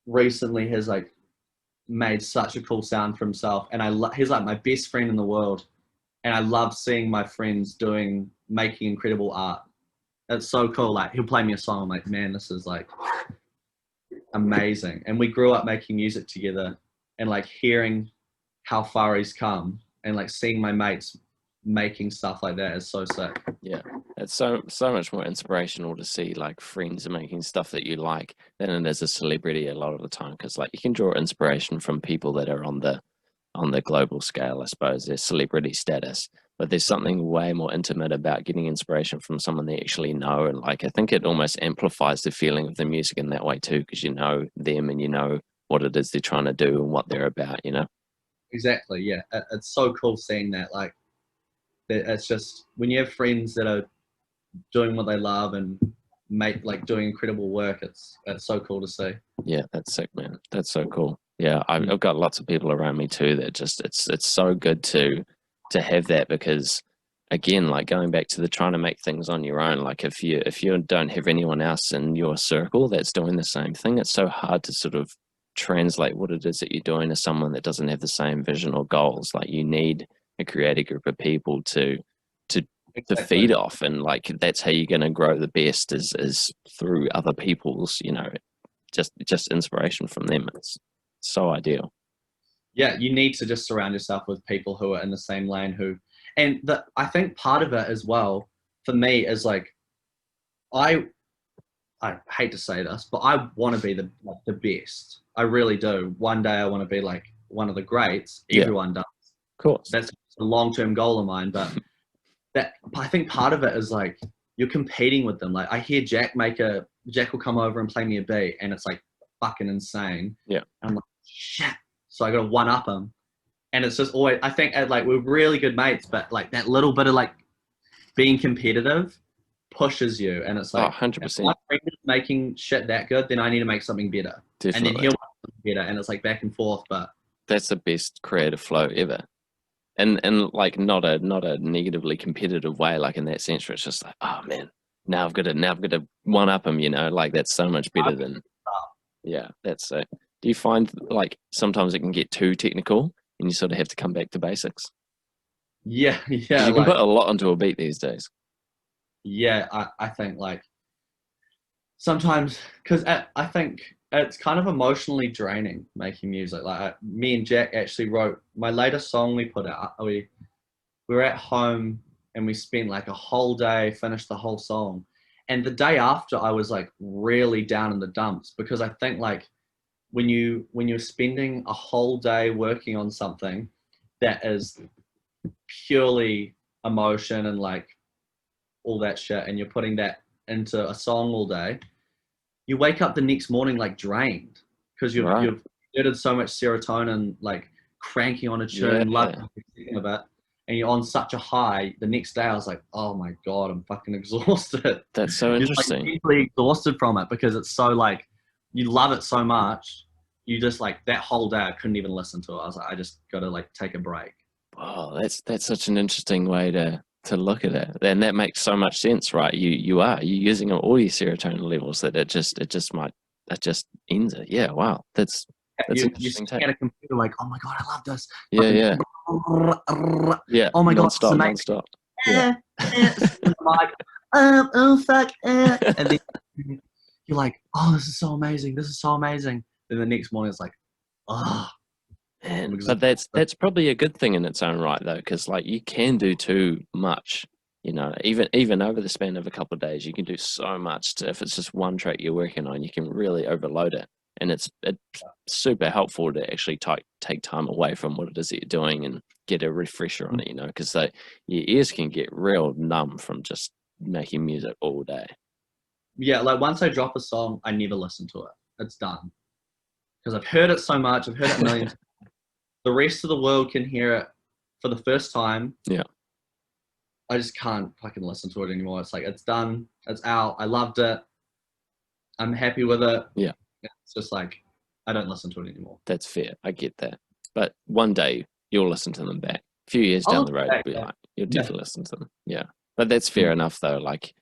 recently has like made such a cool sound for himself, and he's like my best friend in the world, and I love seeing my friends making incredible art. It's so cool. Like he'll play me a song, I'm like, man, this is like amazing. And we grew up making music together, and like hearing how far he's come, and like seeing my mates making stuff like that is so sick. Yeah, it's so much more inspirational to see like friends making stuff that you like than it is a celebrity a lot of the time, because like you can draw inspiration from people that are on the global scale, I suppose, their celebrity status, but there's something way more intimate about getting inspiration from someone they actually know. And like I think it almost amplifies the feeling of the music in that way too, because you know them and you know what it is they're trying to do and what they're about, you know. Exactly. Yeah, it's so cool seeing that. Like it's just when you have friends that are doing what they love and doing incredible work, it's so cool to see. Yeah, that's sick, man. That's so cool. Yeah, I've got lots of people around me too that just it's so good to have that, because again, like going back to the trying to make things on your own, like if you don't have anyone else in your circle that's doing the same thing, it's so hard to sort of translate what it is that you're doing to someone that doesn't have the same vision or goals. Like you need a creative group of people to feed off, and like that's how you're going to grow the best is through other people's, you know, just inspiration from them. It's so ideal. Yeah, you need to just surround yourself with people who are in the same lane I think part of it as well for me is like I hate to say this, but I want to be the best. I really do. One day I want to be like one of the greats. Everyone does. Of course. That's a long-term goal of mine, but I think part of it is like you're competing with them. Like I hear Jack will come over and play me a beat, and it's like fucking insane. Yeah. And I'm like, shit. So I got to one up him, and it's just always. I think like we're really good mates, but like that little bit of like being competitive pushes you, and it's like 100%. If my friend is making shit that good, then I need to make something better. Definitely. And then he'll make something better, and it's like back and forth. But that's the best creative flow ever. And like not a negatively competitive way, like in that sense where it's just like, oh man, now I've got to one up him, you know, like that's so much better than that's it. Do you find like sometimes it can get too technical and you sort of have to come back to basics? Yeah. You can put a lot onto a beat these days. Yeah, I think like sometimes, because I think it's kind of emotionally draining making music. Like me and Jack actually wrote my latest song we put out. We were at home and we spent like a whole day, finished the whole song. And the day after I was like really down in the dumps, because I think like when you're spending a whole day working on something that is purely emotion and like all that shit, and you're putting that into a song all day, you wake up the next morning like drained because you've exerted so much serotonin, like cranking on a tune, loving every second of it, and you're on such a high. The next day I was like, oh my God, I'm fucking exhausted. That's so interesting. You're like mentally exhausted from it because it's so like, you love it so much. You just like, that whole day I couldn't even listen to it. I was like, I just got to like take a break. Oh, that's such an interesting way to look at it, and that makes so much sense, right? You're using all your serotonin levels that it just ends it. Yeah, wow, that's you interesting. You at a computer like, oh my God, I love this. Yeah. Oh my God, non-stop. Yeah. Oh fuck, and then you're like, oh, this is so amazing. This is so amazing. Then the next morning it's like, oh. Man, but that's probably a good thing in its own right, though, because like you can do too much. You know, even over the span of a couple of days, you can do so much. If it's just one track you're working on, you can really overload it, and it's super helpful to actually take time away from what it is that you're doing and get a refresher on it. You know, because your ears can get real numb from just making music all day. Yeah, like once I drop a song, I never listen to it. It's done because I've heard it so much. I've heard it a million times. The rest of the world can hear it for the first time. Yeah. I just can't fucking listen to it anymore. It's like, it's done. It's out. I loved it. I'm happy with it. Yeah. It's just like, I don't listen to it anymore. That's fair. I get that. But one day you'll listen to them back. A few years down the road, you'll definitely listen to them. Yeah. But that's fair enough, though. Like,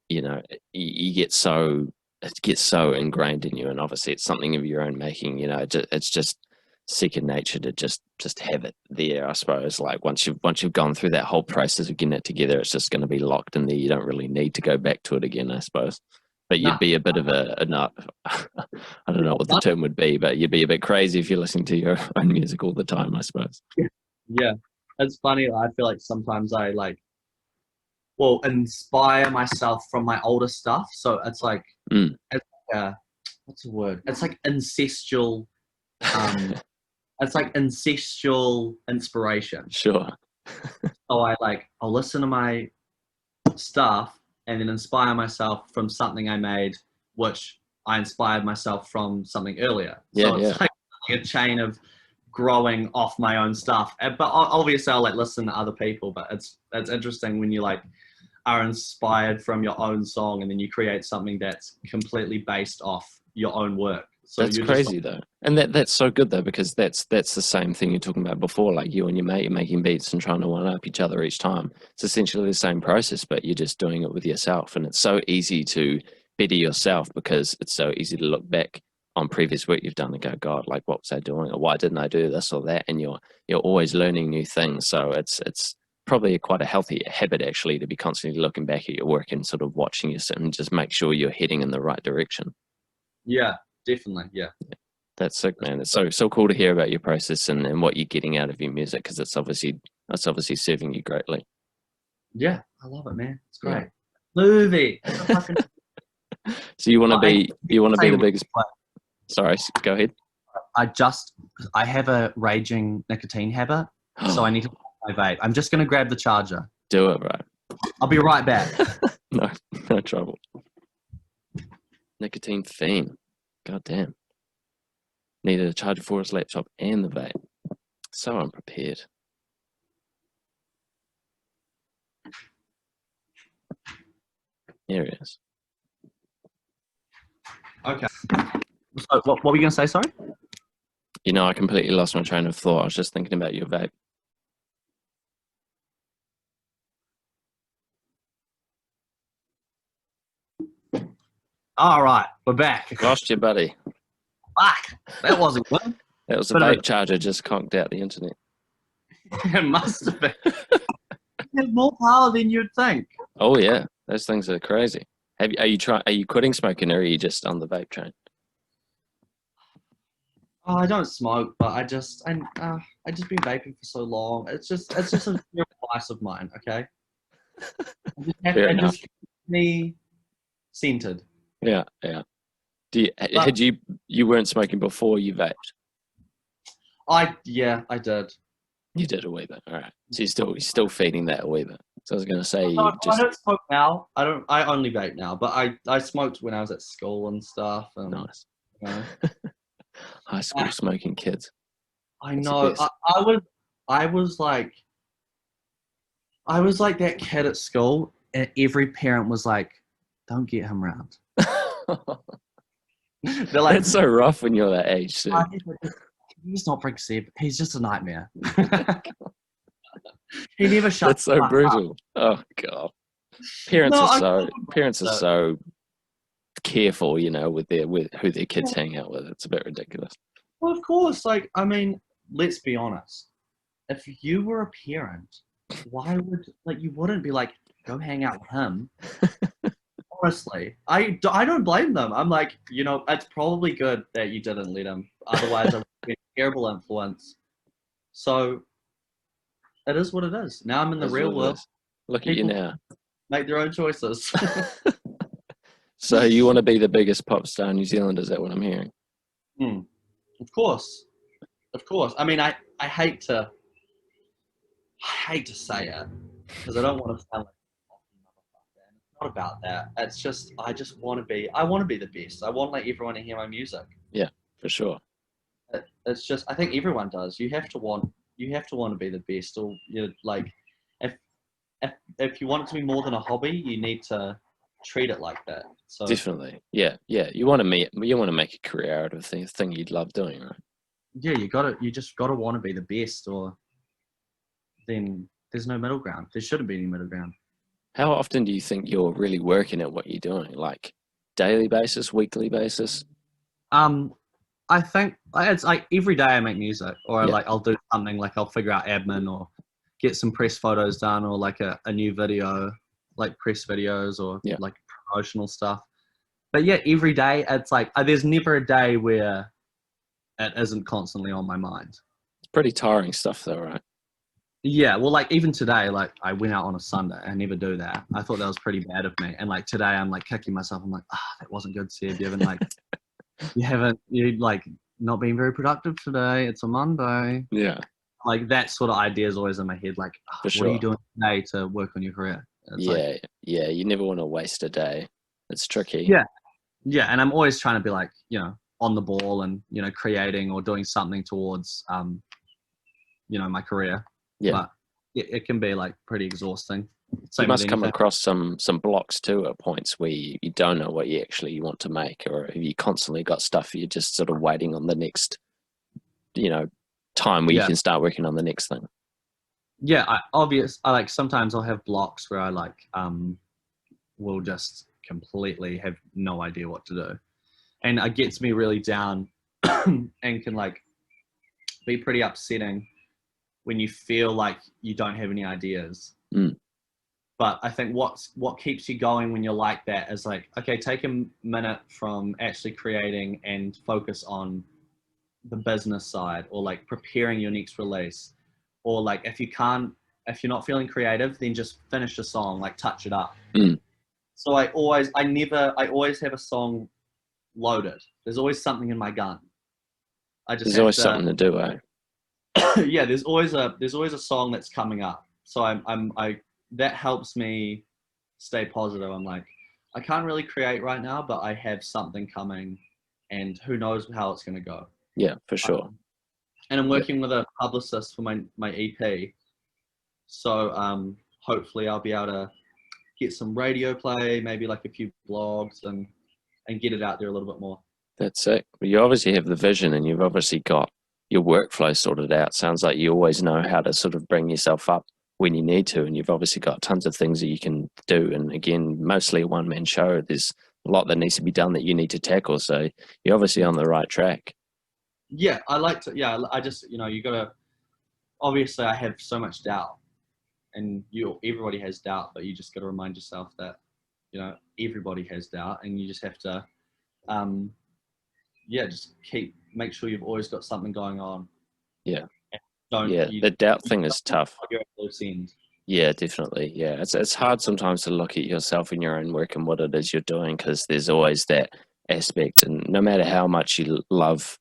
you know, you get so, it gets so ingrained in you, and obviously it's something of your own making. You know, it's just second nature to just have it there, I suppose. Like once you've gone through that whole process of getting it together, it's just going to be locked in there. You don't really need to go back to it again, I suppose. But you'd be a bit of a nut. I don't know what the term would be, but you'd be a bit crazy if you're listening to your own music all the time, I suppose. Yeah, it's funny. I feel like sometimes I inspire myself from my older stuff. So it's like, it's like what's the word? It's like incestual. It's like incestual inspiration. Sure. So I'll listen to my stuff and then inspire myself from something I made, which I inspired myself from something earlier. So it's like a chain of growing off my own stuff. But obviously I'll listen to other people, but it's interesting when you are inspired from your own song and then you create something that's completely based off your own work. So that's crazy though, and that's so good though, because that's the same thing you're talking about before, like you and your mate making beats and trying to one up each other each time. It's essentially the same process, but you're just doing it with yourself, and it's so easy to better yourself because it's so easy to look back on previous work you've done and go, God, like what was I doing, or why didn't I do this or that? And you're always learning new things, so it's probably quite a healthy habit actually to be constantly looking back at your work and sort of watching yourself and just make sure you're heading in the right direction. Yeah. Definitely, yeah. That's sick, man. It's so cool to hear about your process and what you're getting out of your music, because it's obviously serving you greatly. Yeah, I love it, man. It's great. Yeah. Movie. So you want to be the biggest. Sorry, go ahead. I have a raging nicotine habit, so I need to my vape. I'm just gonna grab the charger. Do it, bro. I'll be right back. No trouble. Nicotine fiend. God damn. Needed a charger for his laptop and the vape. So unprepared. There he is. Okay. So what were you going to say, sorry? You know, I completely lost my train of thought. I was just thinking about your vape. All right, we're back. Lost you, buddy. Fuck, that wasn't good. That was a vape charger just conked out the internet. It must have been. It has more power than you'd think. Oh yeah, those things are crazy. Are you quitting smoking, or are you just on the vape train? Oh, I don't smoke, but I just been vaping for so long. It's just a vice of mine. Okay. Fair enough. Just me scented. Yeah. Had you weren't smoking before you vaped? I did. You did a wee bit. All right. So you're still feeding that a wee bit. So I was going to say I don't smoke now. I only vape now, but I smoked when I was at school and stuff. And, nice. You know. High school smoking kids. I know. I was like that kid at school, and every parent was like, "Don't get him round." They're like, "That's so rough when you're that age, too." He's not bring Seb. He's just a nightmare. He never shuts. That's so brutal. Up. Oh god. Parents are so careful, with who their kids hang out with. It's a bit ridiculous. Well, of course. Like, I mean, let's be honest. If you were a parent, why would you wouldn't be like, go hang out with him? Honestly, I don't blame them. I'm like, it's probably good that you didn't let him. Otherwise, it would be a terrible influence. So it is what it is. Now I'm in the real world. Look at you now. Make their own choices. So you want to be the biggest pop star in New Zealand? Is that what I'm hearing? Of course. I mean, I hate to say it because I don't want to sound like it's not about that. It's just I want to be the best. I want everyone to hear my music. Yeah, for sure. It's just I think everyone does. You have to want to be the best, or if you want it to be more than a hobby, you need to treat it like that. So definitely, yeah. You want to make a career out of the thing you'd love doing, right? Yeah, you just gotta want to be the best, or then there's no middle ground. There shouldn't be any middle ground. How often do you think you're really working at what you're doing? Like daily basis, weekly basis? I think it's like every day I make music, or I'll do something, like I'll figure out admin or get some press photos done, or like a new video, like press videos, or like promotional stuff. But yeah, every day it's like there's never a day where it isn't constantly on my mind. It's pretty tiring stuff though, right? Yeah, well, like even today, like I went out on a Sunday. I never do that. I thought that was pretty bad of me. And like today, I'm like kicking myself. I'm like, that wasn't good, Seb. You not been very productive today. It's a Monday. Yeah. Like that sort of idea is always in my head. Like, what are you doing today to work on your career? Yeah. You never want to waste a day. It's tricky. Yeah. And I'm always trying to be like, on the ball and, creating or doing something towards, my career. Yeah. But it can be like pretty exhausting. You must come across some blocks too at points where you don't know what you actually want to make, or you constantly got stuff you're just sort of waiting on the next, time where you can start working on the next thing. Yeah, I sometimes I'll have blocks where I will just completely have no idea what to do, and it gets me really down and can be pretty upsetting when you feel like you don't have any ideas. But I think what keeps you going when you're like that is okay, take a minute from actually creating and focus on the business side, or preparing your next release, or if you're not feeling creative, then just finish the song, touch it up. So I always have a song loaded. There's always something in my gun. There's always something to do, eh? Yeah, there's always a song that's coming up. So that helps me stay positive. I'm like, I can't really create right now, but I have something coming, and who knows how it's going to go. Yeah, for sure. And I'm working with a publicist for my EP. So hopefully I'll be able to get some radio play, maybe a few blogs, and get it out there a little bit more. That's it. Well, you obviously have the vision, and you've obviously got your workflow sorted out. Sounds like you always know how to sort of bring yourself up when you need to, and you've obviously got tons of things that you can do. And again, mostly a one-man show. There's a lot that needs to be done that you need to tackle. So you're obviously on the right track. Yeah, I just, you gotta, obviously I have so much doubt, and everybody has doubt, but you just gotta remind yourself that, everybody has doubt, and you just have to, just make sure you've always got something going on. Yeah. The doubt thing is tough. Yeah, definitely. Yeah, it's hard sometimes to look at yourself in your own work and what it is you're doing, because there's always that aspect. And no matter how much you love,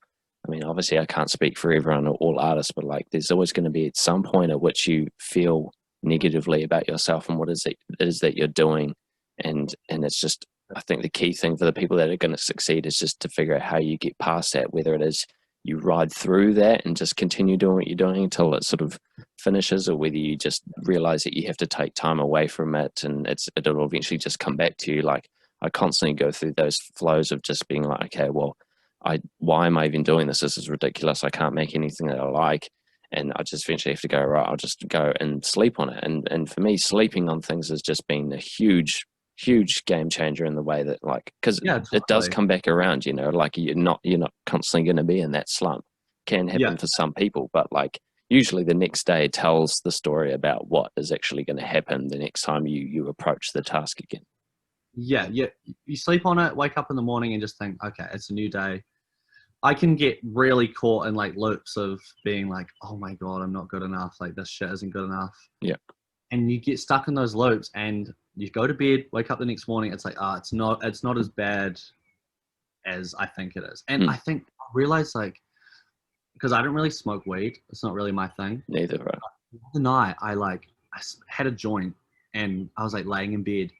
I mean, obviously I can't speak for everyone or all artists, but like there's always going to be at some point at which you feel negatively about yourself and what is it is that you're doing. And it's just, I think the key thing for the people that are going to succeed is just to figure out how you get past that, whether it is you ride through that and just continue doing what you're doing until it sort of finishes, or whether you just realize that you have to take time away from it and it'll eventually just come back to you. Like I constantly go through those flows of just being like, okay, well, why am I even doing this? This is ridiculous. I can't make anything that I like. And I just eventually have to go, right, I'll just go and sleep on it. And for me, sleeping on things has just been a huge game changer in the way that, like, because it does come back around, you know, like you're not constantly going to be in that slump. Can happen for some people, but like usually the next day tells the story about what is actually going to happen the next time you approach the task again. Yeah, you sleep on it, wake up in the morning and just think, okay, it's a new day. I can get really caught in like loops of being like, oh my God, I'm not good enough. Like this shit isn't good enough. Yeah. And you get stuck in those loops and you go to bed, wake up the next morning. It's like, it's not as bad as I think it is. And I realized like, because I don't really smoke weed. It's not really my thing. Neither, right? The night I had a joint and I was like laying in bed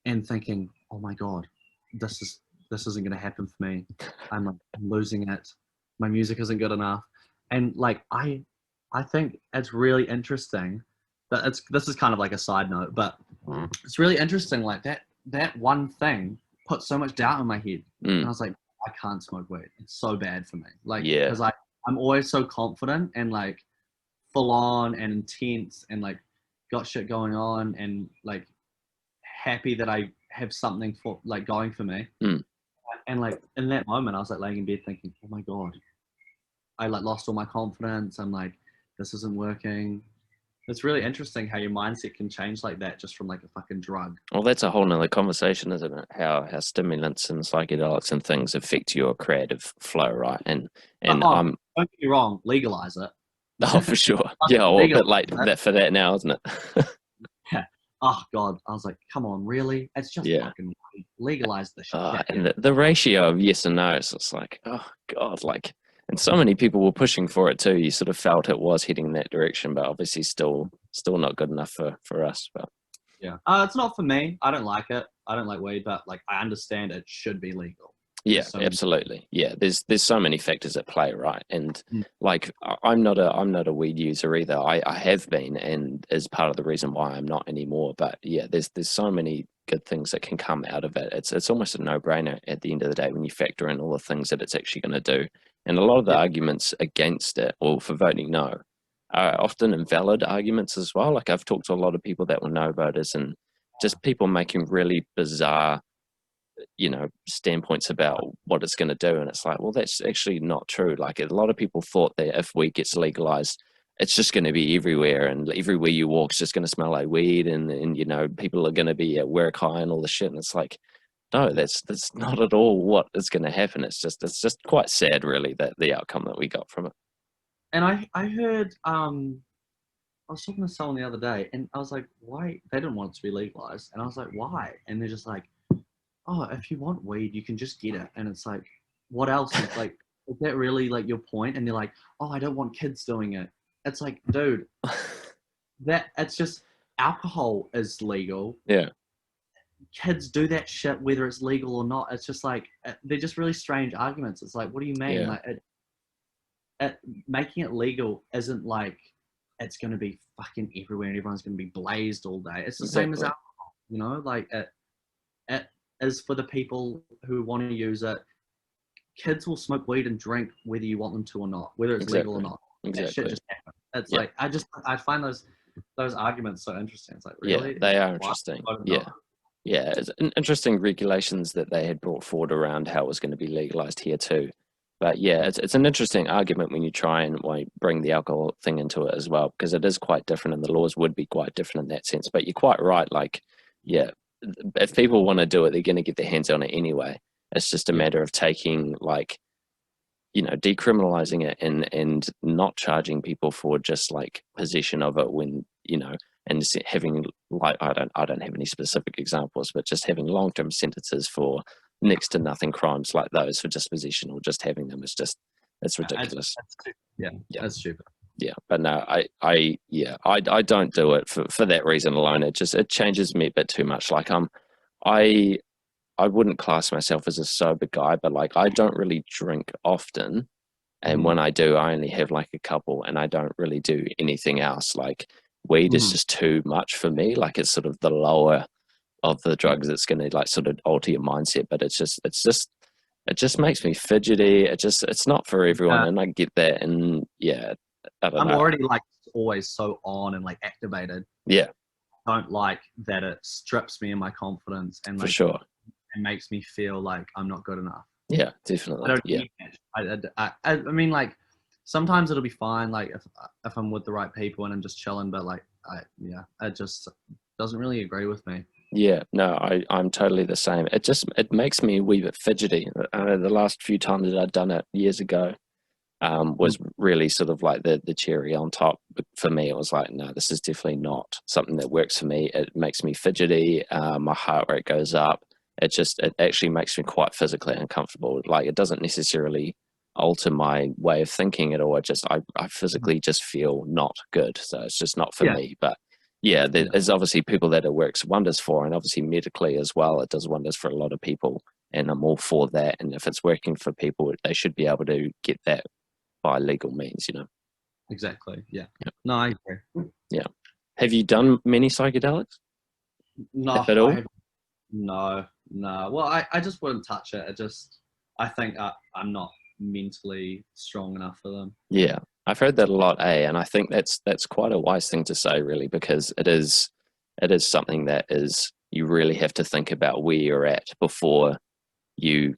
and thinking, oh my God, this isn't going to happen for me. I'm losing it. My music isn't good enough. And like, I think it's really interesting that this is kind of like a side note, but it's really interesting. Like that one thing put so much doubt in my head. And I was like, I can't smoke weed. It's so bad for me. Like, because I'm always so confident and like full on and intense and like got shit going on and like happy that I have something for like going for me. And like in that moment, I was like laying in bed thinking, oh my God, I like lost all my confidence. I'm like, this isn't working. It's really interesting how your mindset can change like that just from like a fucking drug. Well, that's a whole nother conversation, isn't it? How stimulants and psychedelics and things affect your creative flow, right? And don't get me wrong, legalize it. Oh, for sure. Yeah, well, a bit late that for that now, isn't it? Yeah. Oh God, I was like, come on, really? It's just fucking legalize the shit. And the ratio of yes and no, it's just like, oh God, like, and so many people were pushing for it too. You sort of felt it was heading in that direction, but obviously still not good enough for us. But yeah, it's not for me. I don't like it. I don't like weed, but like I understand it should be legal. Yeah, absolutely. Yeah, there's so many factors at play, right? And like I'm not a weed user either. I have been, and is part of the reason why I'm not anymore. But yeah, there's so many good things that can come out of it. It's almost a no-brainer at the end of the day when you factor in all the things that it's actually going to do. And a lot of the arguments against it or for voting no are often invalid arguments as well. Like I've talked to a lot of people that were no voters and just people making really bizarre standpoints about what it's going to do, and it's like, well, that's actually not true. Like a lot of people thought that if weed gets legalized, it's just going to be everywhere, and everywhere you walk it's just going to smell like weed, and people are going to be at work high and all the shit, and it's like, no, that's not at all what is going to happen. It's just quite sad, really, that the outcome that we got from it. And I heard I was talking to someone the other day and I was like, why? They didn't want it to be legalized, and I was like, why? And they're just like, oh, if you want weed, you can just get it. And it's like, what else? It's like, is that really like your point? And they're like, oh, I don't want kids doing it. It's like, dude, it's just alcohol is legal. Yeah. Kids do that shit whether it's legal or not. It's just like, they're just really strange arguments. It's like, what do you mean? Yeah. Like, making it legal isn't like it's going to be fucking everywhere and everyone's going to be blazed all day. It's the same as alcohol, like it is for the people who want to use it. Kids will smoke weed and drink whether you want them to or not, whether it's legal or not. Exactly. That shit just happens. It's like, I find those arguments so interesting. It's like, really? Yeah, they are interesting. Yeah, it's interesting regulations that they had brought forward around how it was going to be legalized here too. But yeah, it's an interesting argument when you try and bring the alcohol thing into it as well, because it is quite different and the laws would be quite different in that sense. But you're quite right. Like, yeah, if people want to do it, they're going to get their hands on it anyway. It's just a matter of taking, like, decriminalizing it and not charging people for just like possession of it when, and having, like, I don't have any specific examples, but just having long-term sentences for next to nothing crimes like those for just possession or just having them. It's ridiculous. That's stupid. Yeah, but no, I don't do it for that reason alone. It changes me a bit too much. Like I wouldn't class myself as a sober guy, but like I don't really drink often. And when I do, I only have like a couple and I don't really do anything else. Like weed is just too much for me. Like it's sort of the lower of the drugs that's going to like sort of alter your mindset. But it just makes me fidgety. It's not for everyone. And I get that. And yeah, I don't know. I'm already like always so on and like activated. Yeah. I don't like that it strips me in my confidence and like, for sure. It makes me feel like I'm not good enough. Yeah, definitely. I don't need it. I mean, like sometimes it'll be fine, like if I'm with the right people and I'm just chilling. But like, it just doesn't really agree with me. Yeah, no, I'm totally the same. It makes me a wee bit fidgety. The last few times that I'd done it years ago was really sort of like the cherry on top. But for me, it was like, no, this is definitely not something that works for me. It makes me fidgety. My heart rate goes up. It actually makes me quite physically uncomfortable. Like it doesn't necessarily alter my way of thinking at all. I physically just feel not good. So it's just not for me. But yeah, there's obviously people that it works wonders for, and obviously medically as well, it does wonders for a lot of people. And I'm all for that. And if it's working for people, they should be able to get that by legal means, you know. Exactly. Yeah. No, I agree. Yeah. Have you done many psychedelics? No, if at all? No. Well, I just wouldn't touch it. I think I'm not mentally strong enough for them. Yeah, I've heard that a lot, and I think that's quite a wise thing to say, really, because it is something that is you really have to think about where you're at before you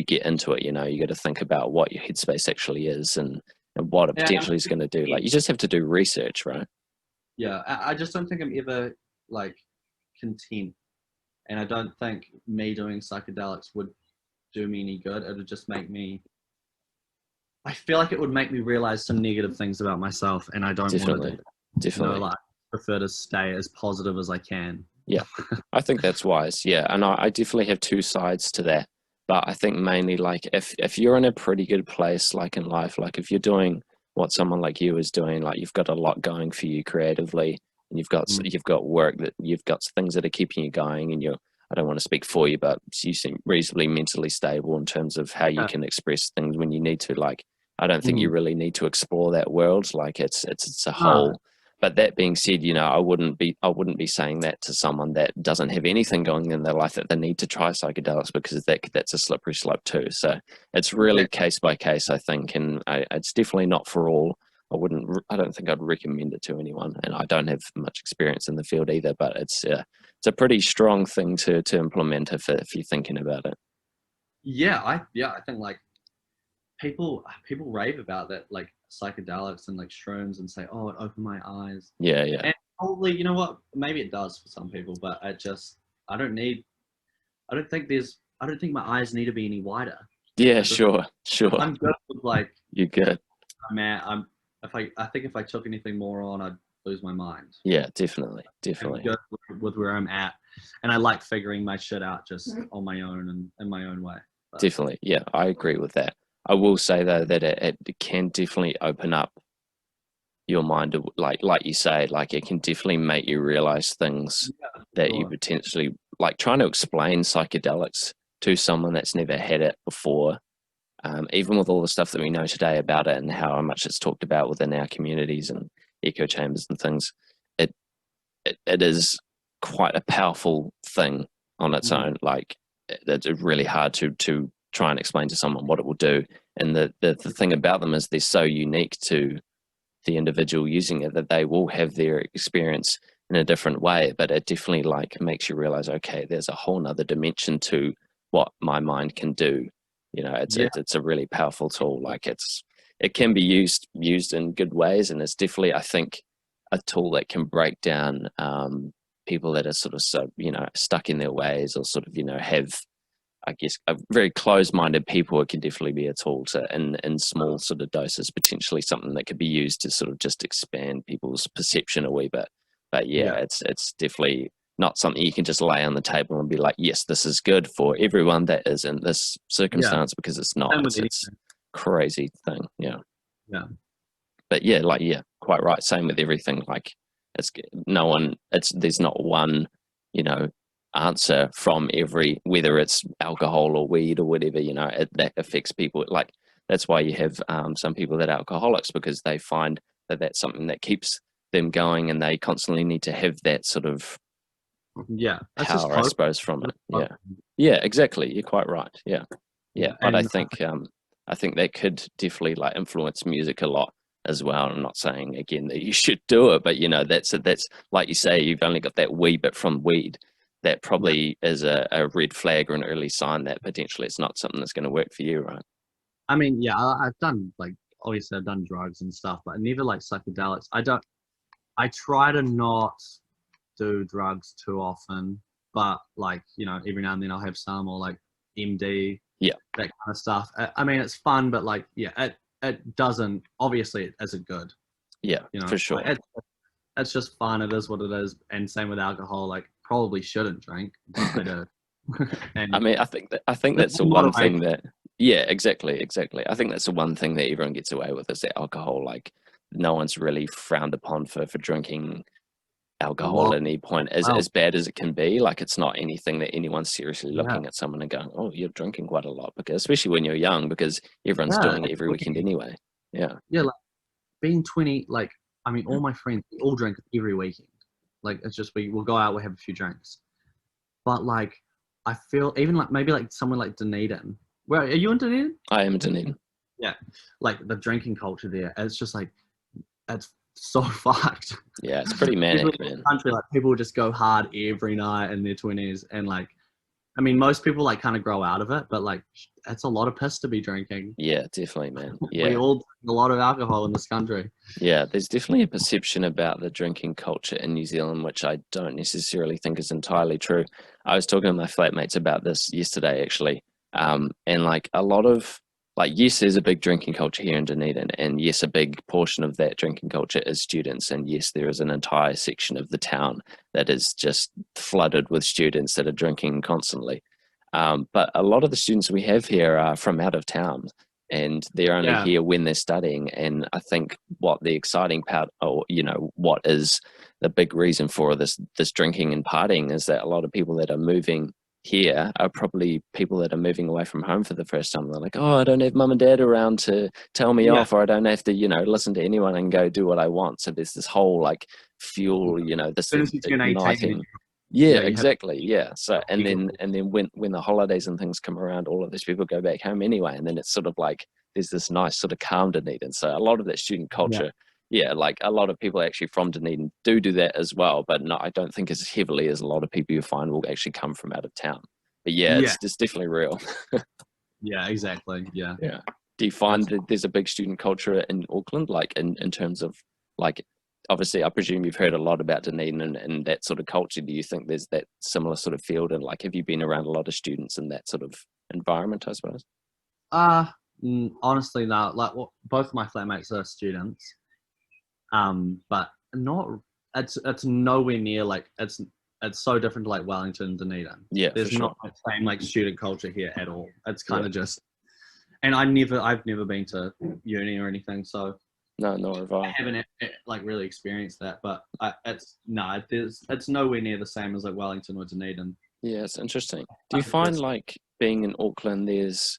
get into it. You know, you got to think about what your headspace actually is and what it potentially is going to do. Like you just have to do research, right? Yeah, I just don't think I'm ever like content. And I don't think me doing psychedelics would do me any good. It would just make me, I feel like it would make me realize some negative things about myself. And I don't want to do that. Definitely. You know, like, I prefer to stay as positive as I can. Yeah, I think that's wise. Yeah, and I definitely have two sides to that. But I think mainly like if you're in a pretty good place, like in life, like if you're doing what someone like you is doing, like you've got a lot going for you creatively, and you've got work that you've got things that are keeping you going, and I don't want to speak for you, but you seem reasonably mentally stable in terms of how you can express things when you need to. Like I don't think you really need to explore that world. Like it's a whole. But that being said, you know, I wouldn't be saying that to someone that doesn't have anything going in their life that they need to try psychedelics, because that's a slippery slope too. So it's really case by case, I think, and it's definitely not for all. I don't think I'd recommend it to anyone, and I don't have much experience in the field either. But it's a pretty strong thing to implement if you're thinking about it. Yeah, I think like people rave about that, like psychedelics and like shrooms, and say, oh, it opened my eyes. Yeah. And probably, you know what, maybe it does for some people, but I don't think my eyes need to be any wider. Yeah, sure. I'm good with like, you're good. Man, I think if I took anything more on, I'd lose my mind. Yeah, definitely. I'm good with where I'm at, and I like figuring my shit out just on my own and in my own way. But. Definitely, yeah, I agree with that. I will say though that it can definitely open up your mind, like you say, like it can definitely make you realize things that you potentially, like trying to explain psychedelics to someone that's never had it before, even with all the stuff that we know today about it and how much it's talked about within our communities and echo chambers and things, it is quite a powerful thing on its own. Like it's really hard to try and explain to someone what it will do. And the thing about them is they're so unique to the individual using it that they will have their experience in a different way. But it definitely like makes you realize, okay, there's a whole nother dimension to what my mind can do. You know, it's a really powerful tool. Like it can be used in good ways, and it's definitely, I think, a tool that can break down people that are sort of stuck in their ways, or sort of have, I guess, a very closed-minded people. It can definitely be a tool to, in small sort of doses, potentially something that could be used to sort of just expand people's perception a wee bit. But yeah, it's definitely not something you can just lay on the table and be like, yes, this is good for everyone that is in this circumstance, because it's not. It's crazy thing. Yeah. Yeah. But yeah, like, yeah, quite right. Same with everything. Like, there's not one, answer from every, whether it's alcohol or weed or whatever, that affects people. Like, that's why you have some people that are alcoholics, because they find that that's something that keeps them going, and they constantly need to have that sort of power, I suppose, from it. Yeah, exactly. You're quite right. Yeah. But I think that could definitely like influence music a lot as well. I'm not saying again that you should do it, but that's like you say, you've only got that wee bit from weed. That probably is a red flag or an early sign that potentially it's not something that's going to work for you, right? I mean, yeah, I've done, like, obviously I've done drugs and stuff, but never like psychedelics. I try to not do drugs too often, but like, every now and then I'll have some, or like MD, that kind of stuff. I mean, it's fun, but like, it doesn't, obviously it isn't good. For sure. Like, it's just fun. It is what it is. And same with alcohol, like, probably shouldn't drink, but I do. I mean, I think that's the one thing that, exactly. I think that's the one thing that everyone gets away with, is that alcohol. Like, no one's really frowned upon for drinking alcohol at any point, as bad as it can be. Like, it's not anything that anyone's seriously looking at someone and going, oh, you're drinking quite a lot, because especially when you're young, because everyone's doing it every weekend anyway. Like being 20, like, I mean, all my friends, we all drink every weekend. Like, it's just, we'll go out, we'll have a few drinks. But like, I feel even like maybe like somewhere like Dunedin. Where are you in Dunedin? I am in Dunedin. Yeah, like the drinking culture there, it's just like, it's so fucked. Yeah, it's pretty manic, man. Country, like, people just go hard every night in their 20s, and like, I mean, most people like kind of grow out of it, but like, it's a lot of piss to be drinking. Yeah, definitely, man. Yeah, we all drink a lot of alcohol in this country. Yeah, there's definitely a perception about the drinking culture in New Zealand, which I don't necessarily think is entirely true. I was talking to my flatmates about this yesterday, actually, and like a lot of, like, yes, there's a big drinking culture here in Dunedin, and yes, a big portion of that drinking culture is students, and yes, there is an entire section of the town that is just flooded with students that are drinking constantly. But a lot of the students we have here are from out of town, and they're only here when they're studying. And I think what the exciting part, or what is the big reason for this drinking and partying, is that a lot of people that are moving here are probably people that are moving away from home for the first time. They're like, oh, I don't have mum and dad around to tell me off, or I don't have to, listen to anyone and go do what I want. So there's this whole like fuel, this igniting. Yeah, exactly. Yeah. So and then when the holidays and things come around, all of these people go back home anyway, and then it's sort of like there's this nice sort of calm Dunedin. So a lot of that student culture, like a lot of people actually from Dunedin do that as well, but no, I don't think as heavily as a lot of people you find will actually come from out of town. But it's definitely real. Yeah, exactly. Yeah. Do you find that there's a big student culture in Auckland, like in terms of, like, obviously I presume you've heard a lot about Dunedin and that sort of culture. Do you think there's that similar sort of field, and like, have you been around a lot of students in that sort of environment, I suppose? Honestly, no. Like, both of my flatmates are students, but not. It's nowhere near like it's so different to like Wellington and Dunedin. Yeah, there's not the same like student culture here at all. It's kind of just, and I've never been to uni or anything, so no, nor have I. I haven't like really experienced that. But it's nowhere near the same as like Wellington or Dunedin. Yeah, it's interesting. Do you find like being in Auckland, there's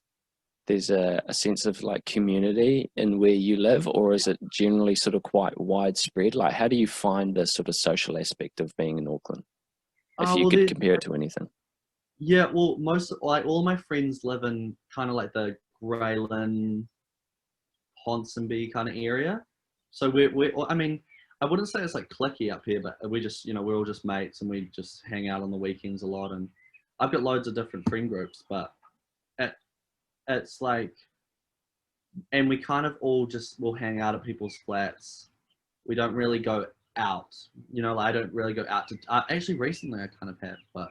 a sense of like community in where you live, or is it generally sort of quite widespread? Like, how do you find the sort of social aspect of being in Auckland, if you could compare it to anything? Yeah, well, all my friends live in kind of like the Grayling, Ponsonby kind of area. So I mean, I wouldn't say it's like cliquey up here, but we just, we're all just mates, and we just hang out on the weekends a lot. And I've got loads of different friend groups, but it's like, and we kind of all just will hang out at people's flats. We don't really go out, like, I don't really go out to, actually recently I kind of have, but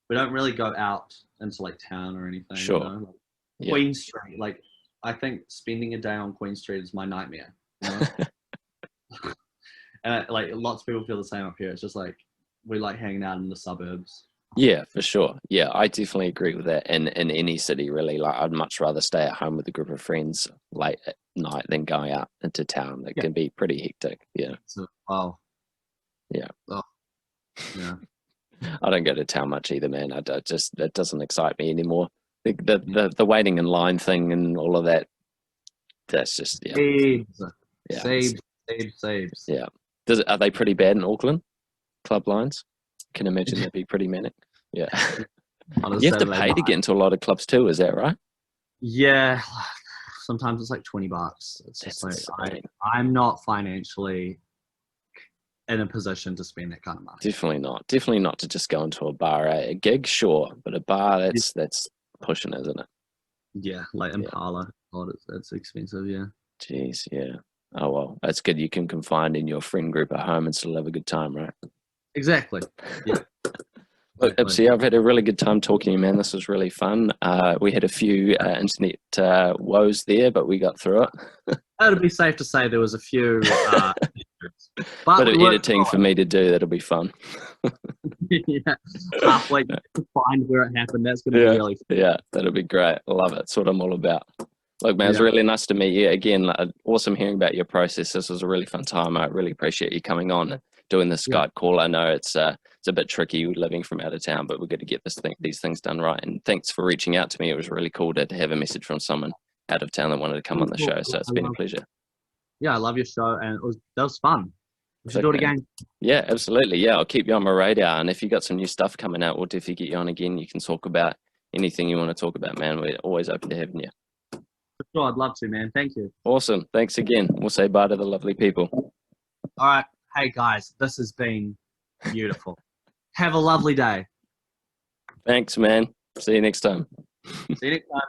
we don't really go out into like town or anything. Sure. Like, Queen Street, like, I think spending a day on Queen Street is my nightmare. And like lots of people feel the same up here. It's just like, we like hanging out in the suburbs. Yeah, for sure. Yeah, I definitely agree with that. In any city, really, like I'd much rather stay at home with a group of friends late at night than going out into town. It can be pretty hectic. Yeah. So, Yeah. Oh, yeah. I don't go to town much either, man. I don't, just that doesn't excite me anymore. The waiting in line thing and all of that. That's just Saves. Yeah. Are they pretty bad in Auckland? Club lines? Can imagine that'd be pretty manic. Yeah. You have to pay to get into a lot of clubs too, is that right? Yeah. Sometimes it's like $20. It's That's just like insane. I'm not financially in a position to spend that kind of money. Definitely not. Definitely not to just go into a bar. A gig, sure, but a bar, that's pushing, isn't it? Yeah, like Impala. God, it's expensive. Yeah. Jeez, yeah. Oh well, that's good. You can confine in your friend group at home and still have a good time, right? Exactly. Yeah. Look, IPSY, I've had a really good time talking to you, man. This was really fun. We had a few internet woes there, but we got through it. It'd be safe to say there was a few. But bit of editing for me to do. That'll be fun. Yeah, halfway to find where it happened. That's going to be really fun. Yeah, that'll be great. I love it. That's what I'm all about. Look, man, it's really nice to meet you again. Awesome hearing about your process. This was a really fun time. I really appreciate you coming on, doing the Skype call. I know it's a bit tricky living from out of town, but we're going to get these things done right. And thanks for reaching out to me. It was really cool to have a message from someone out of town that wanted to come on the show. So it's been a pleasure. Yeah, I love your show, and that was fun. We should do it again. Yeah, absolutely. Yeah, I'll keep you on my radar. And if you got some new stuff coming out, we'll definitely get you on again. You can talk about anything you want to talk about, man. We're always open to having you. For sure, I'd love to, man. Thank you. Awesome. Thanks again. We'll say bye to the lovely people. All right. Hey, guys, this has been beautiful. Have a lovely day. Thanks, man. See you next time. See you next time.